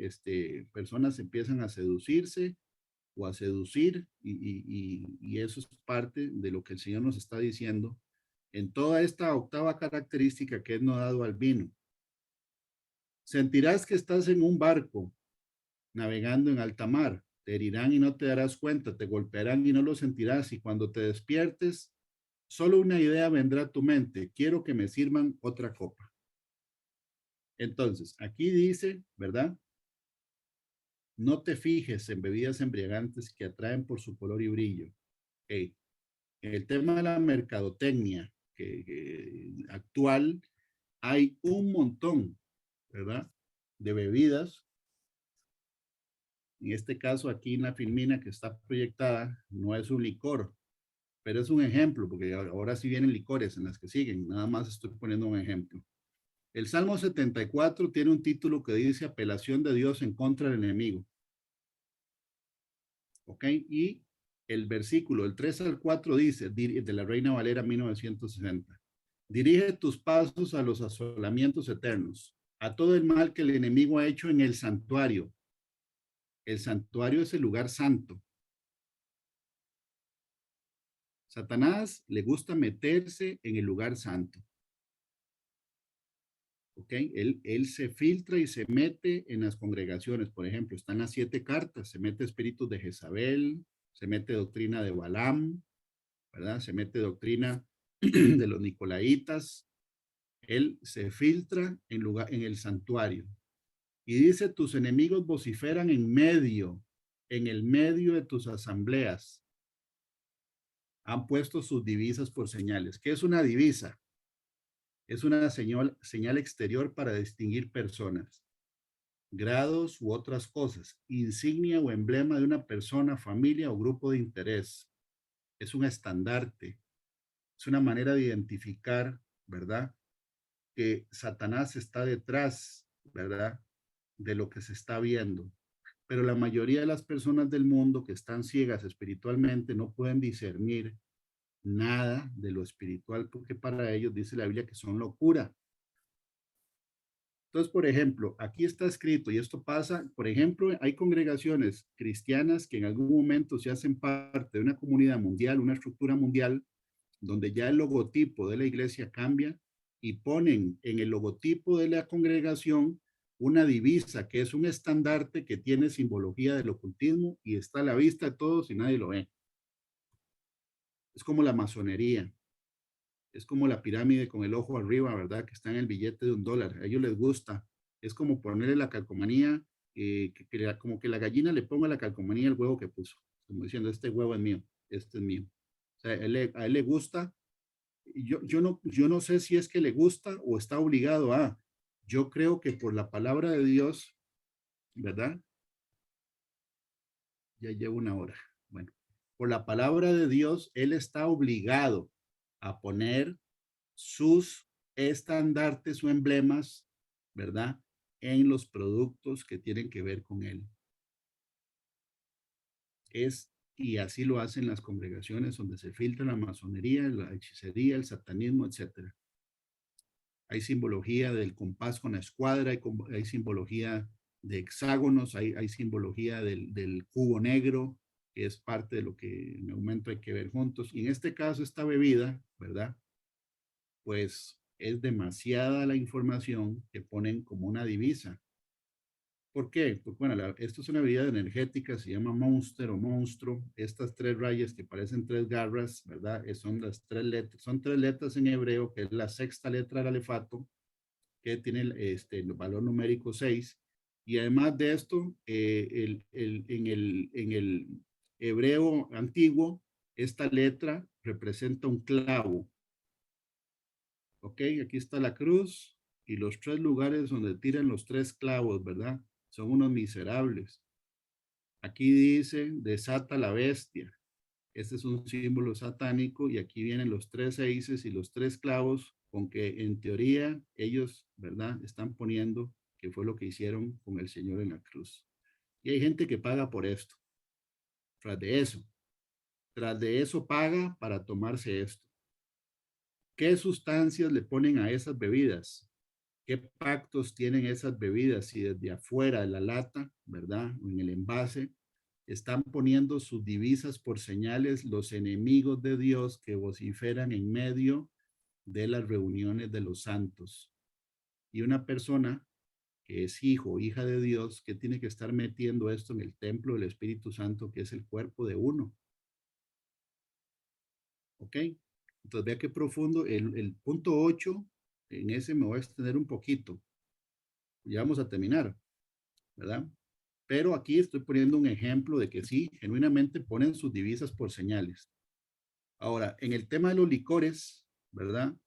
personas empiezan a seducirse o a seducir y eso es parte de lo que el Señor nos está diciendo en toda esta octava característica que es no dado al vino. Sentirás que estás en un barco navegando en alta mar. Te herirán y no te darás cuenta, te golpearán y no lo sentirás y cuando te despiertes, solo una idea vendrá a tu mente. Quiero que me sirvan otra copa. Entonces, aquí dice, ¿verdad? No te fijes en bebidas embriagantes que atraen por su color y brillo. Okay. El tema de la mercadotecnia actual, hay un montón, ¿verdad? De bebidas. En este caso, aquí en la filmina que está proyectada, no es un licor, pero es un ejemplo, porque ahora sí vienen licores en las que siguen. Nada más estoy poniendo un ejemplo. El Salmo 74 tiene un título que dice apelación de Dios en contra del enemigo. ¿Ok? Y el versículo, el 3 al 4 dice, de la Reina Valera 1960, dirige tus pasos a los asolamientos eternos, a todo el mal que el enemigo ha hecho en el santuario. El santuario es el lugar santo. Satanás le gusta meterse en el lugar santo. ¿Ok? Él se filtra y se mete en las congregaciones. Por ejemplo, están las 7 cartas. Se mete espíritus de Jezabel, se mete doctrina de Balaam, ¿verdad? Se mete doctrina de los nicolaitas. Él se filtra en el santuario. Y dice, tus enemigos vociferan en el medio de tus asambleas. Han puesto sus divisas por señales. ¿Qué es una divisa? Es una señal exterior para distinguir personas, grados u otras cosas, insignia o emblema de una persona, familia o grupo de interés. Es un estandarte, es una manera de identificar, ¿verdad? Que Satanás está detrás, ¿verdad? De lo que se está viendo. Pero la mayoría de las personas del mundo que están ciegas espiritualmente no pueden discernir nada de lo espiritual porque para ellos dice la Biblia que son locura. Entonces, por ejemplo, aquí está escrito, y esto pasa, por ejemplo, hay congregaciones cristianas que en algún momento se hacen parte de una comunidad mundial, una estructura mundial, donde ya el logotipo de la iglesia cambia y ponen en el logotipo de la congregación una divisa que es un estandarte que tiene simbología del ocultismo y está a la vista de todos y nadie lo ve. Es como la masonería, es como la pirámide con el ojo arriba, ¿verdad? Que está en el billete de $1. A ellos les gusta. Es como ponerle la calcomanía, como que la gallina le ponga la calcomanía al huevo que puso. Como diciendo, este huevo es mío, este es mío. O sea, a él le gusta. Yo no sé si es que le gusta o está obligado a. Yo creo que por la palabra de Dios, ¿verdad? Ya llevo una hora. Bueno, por la palabra de Dios, él está obligado a poner sus estandartes o emblemas, ¿verdad? En los productos que tienen que ver con él. Y así lo hacen las congregaciones donde se filtra la masonería, la hechicería, el satanismo, etcétera. Hay simbología del compás con la escuadra, hay simbología de hexágonos, hay simbología del cubo negro, que es parte de lo que en el momento hay que ver juntos. Y en este caso, esta bebida, ¿verdad? Pues es demasiada la información que ponen como una divisa. ¿Por qué? Pues bueno, esto es una bebida energética, se llama Monster o Monstruo. Estas tres rayas que parecen tres garras, ¿verdad? Son las son tres letras en hebreo, que es la sexta letra del alefato, que tiene el valor numérico 6. Y además de esto, en el hebreo antiguo, esta letra representa un clavo. ¿Ok? Aquí está la cruz y los tres lugares donde tiran los tres clavos, ¿verdad? Son unos miserables. Aquí dice, desata la bestia. Este es un símbolo satánico y aquí vienen los tres seises y los tres clavos con que en teoría ellos, ¿verdad? Están poniendo que fue lo que hicieron con el Señor en la cruz. Y hay gente que paga por esto. Tras de eso, tras de eso paga para tomarse esto. ¿Qué sustancias le ponen a esas bebidas? ¿Qué pactos tienen esas bebidas? Si desde afuera de la lata, ¿verdad? O en el envase, están poniendo sus divisas por señales los enemigos de Dios que vociferan en medio de las reuniones de los santos. Y una persona que es hijo o hija de Dios, que tiene que estar metiendo esto en el templo del Espíritu Santo, que es el cuerpo de uno. ¿Ok? Entonces vea qué profundo. El punto 8, en ese me voy a extender un poquito. Ya vamos a terminar, ¿verdad? Pero aquí estoy poniendo un ejemplo de que sí, genuinamente ponen sus divisas por señales. Ahora, en el tema de los licores, ¿verdad?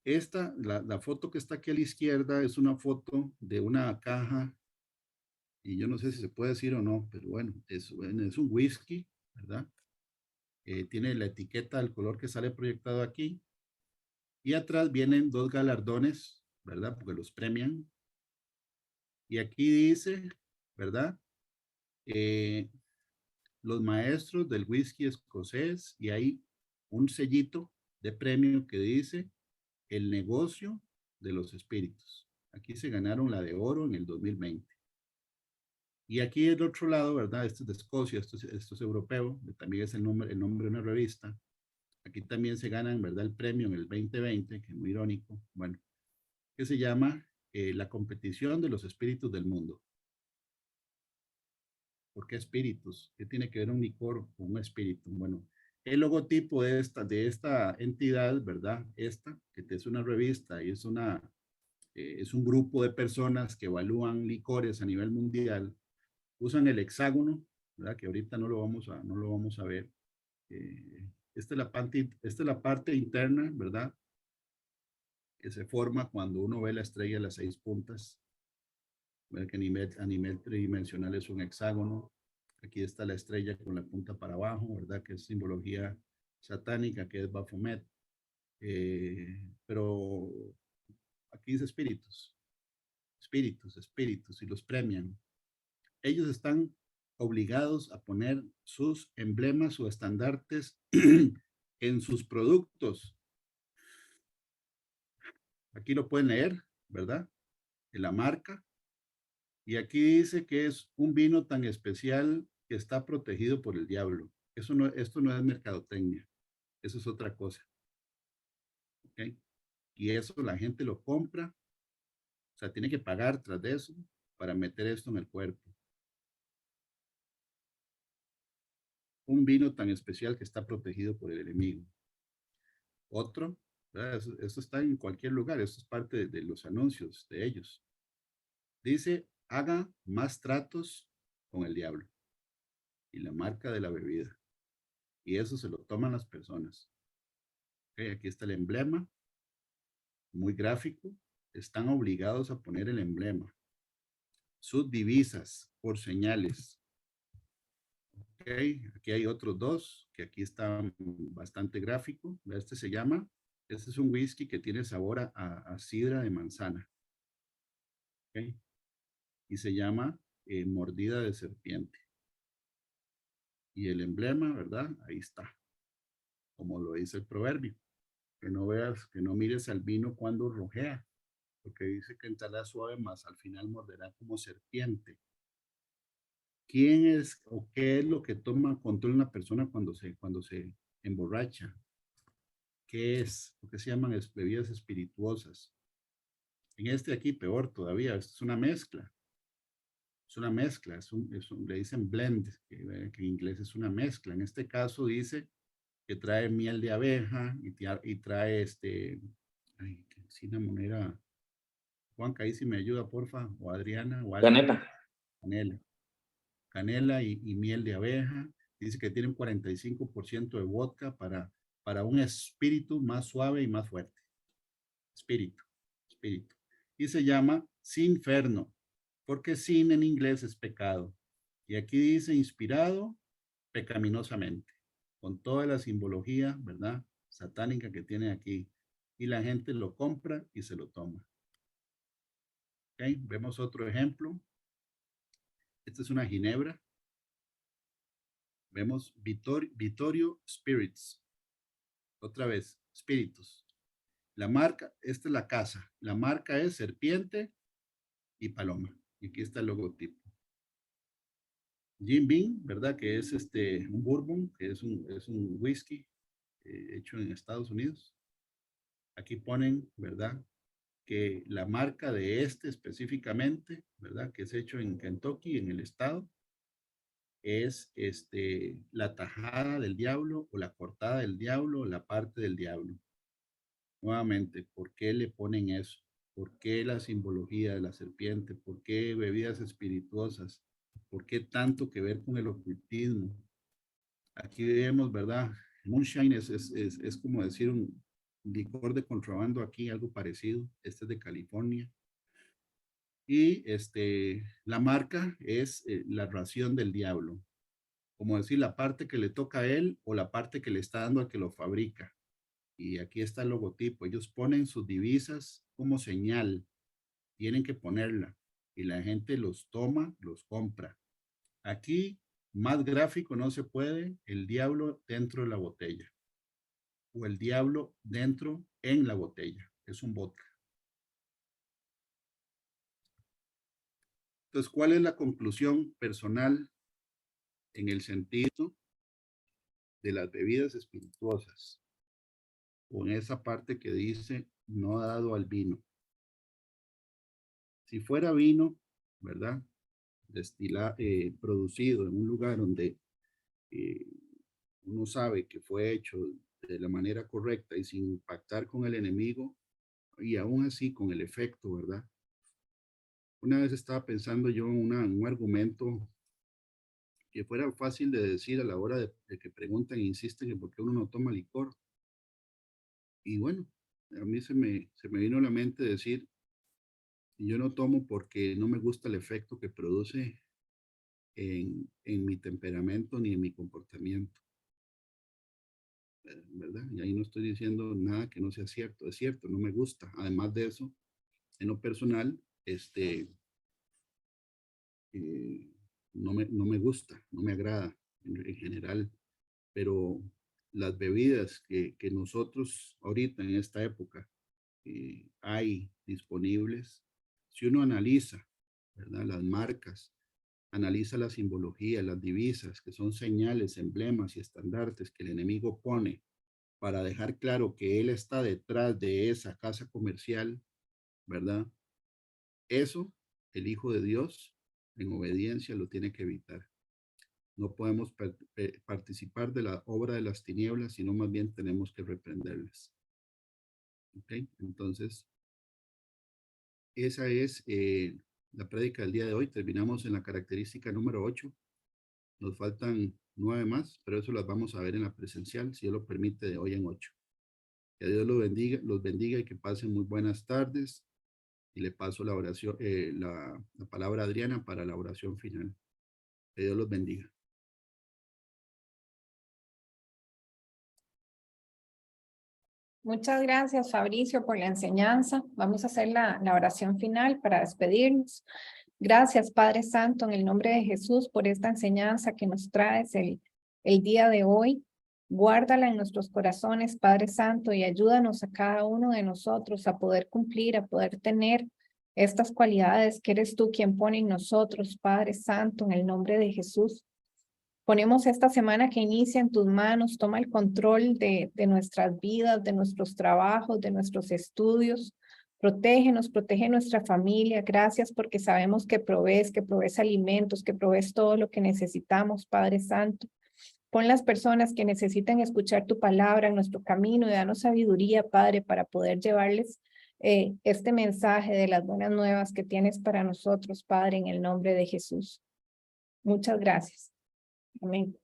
La foto que está aquí a la izquierda es una foto de una caja, y yo no sé si se puede decir o no, pero bueno, es un whisky, ¿verdad? Tiene la etiqueta del color que sale proyectado aquí, y atrás vienen dos galardones, ¿verdad? Porque los premian. Y aquí dice, ¿verdad? Eh, los maestros del whisky escocés, y hay un sellito de premio que dice el negocio de los espíritus. Aquí se ganaron la de oro en el 2020. Y aquí del otro lado, ¿verdad? Este es de Escocia, esto es europeo, también es el nombre de una revista. Aquí también se ganan, ¿verdad? El premio en el 2020, que es muy irónico, bueno, que se llama la competición de los espíritus del mundo. ¿Por qué espíritus? ¿Qué tiene que ver un licor con un espíritu? Bueno, el logotipo de esta entidad, ¿verdad? Esta, que es una revista y es un grupo de personas que evalúan licores a nivel mundial, usan el hexágono, ¿verdad? Que ahorita no lo vamos a ver. Esta es la parte interna, ¿verdad? Que se forma cuando uno ve la estrella de las 6 puntas, ¿verdad? Que a nivel tridimensional es un hexágono. Aquí está la estrella con la punta para abajo, ¿verdad? Que es simbología satánica, que es Baphomet. Pero aquí dice espíritus, espíritus, espíritus, y los premian. Ellos están obligados a poner sus emblemas o estandartes en sus productos. Aquí lo pueden leer, ¿verdad? En la marca. Y aquí dice que es un vino tan especial que está protegido por el diablo. Esto no es mercadotecnia, eso es otra cosa. ¿Ok? Y eso la gente lo compra, o sea, tiene que pagar tras de eso para meter esto en el cuerpo. Un vino tan especial que está protegido por el enemigo. Otro, eso está en cualquier lugar, eso es parte de los anuncios de ellos. Dice, haga más tratos con el diablo y la marca de la bebida. Y eso se lo toman las personas. Okay, aquí está el emblema, muy gráfico. Están obligados a poner el emblema. Sus divisas por señales. Okay, aquí hay otros dos que aquí están bastante gráfico. Este es un whisky que tiene sabor a sidra de manzana. Okay, y se llama mordida de serpiente. Y el emblema, ¿verdad? Ahí está, como lo dice el proverbio. Que no veas, que no mires al vino cuando rojea, porque dice que entrará suave, más al final morderá como serpiente. ¿Quién es o qué es lo que toma control una persona cuando se emborracha? ¿Qué es? ¿Por qué se llaman bebidas espirituosas? En este aquí peor todavía, esto es una mezcla. Es una mezcla, le dicen blend, que en inglés es una mezcla. En este caso dice que trae miel de abeja y trae cinnamon. Juanca, ahí si me ayuda, porfa, o Adriana, o alguien. Canela. Canela. Canela y miel de abeja. Dice que tiene un 45% de vodka para un espíritu más suave y más fuerte. Espíritu. Y se llama Sinferno, porque sin en inglés es pecado. Y aquí dice inspirado pecaminosamente, con toda la simbología, ¿verdad? Satánica que tiene aquí. Y la gente lo compra y se lo toma. Okay, vemos otro ejemplo. Esta es una ginebra. Vemos Vittorio Spirits. Otra vez, espíritus. La marca, esta es la casa. La marca es serpiente y paloma. Y aquí está el logotipo. Jim Beam, ¿verdad? Que es un bourbon, que es un whisky hecho en Estados Unidos. Aquí ponen, ¿verdad? Que la marca de específicamente, ¿verdad? Que es hecho en Kentucky, en el estado, es la tajada del diablo o la cortada del diablo o la parte del diablo. Nuevamente, ¿por qué le ponen eso? ¿Por qué la simbología de la serpiente? ¿Por qué bebidas espirituosas? ¿Por qué tanto que ver con el ocultismo? Aquí vemos, ¿verdad? Moonshine es como decir un licor de contrabando aquí, algo parecido. Este es de California. Y la marca es la ración del diablo. Como decir, la parte que le toca a él o la parte que le está dando al que lo fabrica. Y aquí está el logotipo. Ellos ponen sus divisas como señal. Tienen que ponerla. Y la gente los toma, los compra. Aquí, más gráfico no se puede, el diablo dentro de la botella. O el diablo dentro en la botella. Es un vodka. Entonces, ¿cuál es la conclusión personal en el sentido de las bebidas espirituosas? O en esa parte que dice, no dado al vino. Si fuera vino, ¿verdad? Producido en un lugar donde uno sabe que fue hecho de la manera correcta y sin impactar con el enemigo, y aún así con el efecto, ¿verdad? Una vez estaba pensando yo en un argumento que fuera fácil de decir a la hora de que preguntan e insisten en por qué uno no toma licor. Y bueno, a mí se me vino a la mente decir, yo no tomo porque no me gusta el efecto que produce en mi temperamento ni en mi comportamiento, ¿verdad? Y ahí no estoy diciendo nada que no sea cierto, es cierto, no me gusta. Además de eso, en lo personal, no me gusta, no me agrada en general, pero las bebidas que nosotros ahorita en esta época hay disponibles, si uno analiza, ¿verdad? Las marcas, analiza la simbología, las divisas, que son señales, emblemas y estandartes que el enemigo pone para dejar claro que él está detrás de esa casa comercial, ¿verdad? Eso, el Hijo de Dios, en obediencia, lo tiene que evitar. No podemos participar de la obra de las tinieblas, sino más bien tenemos que reprenderlas. ¿Ok? Entonces, esa es la prédica del día de hoy. Terminamos en la característica número 8. Nos faltan 9 más, pero eso las vamos a ver en la presencial, si Dios lo permite, de hoy en 8. Que Dios los bendiga y que pasen muy buenas tardes. Y le paso la oración, la palabra a Adriana para la oración final. Que Dios los bendiga. Muchas gracias, Fabricio, por la enseñanza. Vamos a hacer la oración final para despedirnos. Gracias, Padre Santo, en el nombre de Jesús, por esta enseñanza que nos traes el día de hoy. Guárdala en nuestros corazones, Padre Santo, y ayúdanos a cada uno de nosotros a poder cumplir, a poder tener estas cualidades que eres tú quien pone en nosotros, Padre Santo, en el nombre de Jesús. Ponemos esta semana que inicia en tus manos, toma el control de nuestras vidas, de nuestros trabajos, de nuestros estudios. Protégenos, protege nuestra familia. Gracias porque sabemos que provees alimentos, que provees todo lo que necesitamos, Padre Santo. Pon las personas que necesitan escuchar tu palabra en nuestro camino y danos sabiduría, Padre, para poder llevarles este mensaje de las buenas nuevas que tienes para nosotros, Padre, en el nombre de Jesús. Muchas gracias. Amén.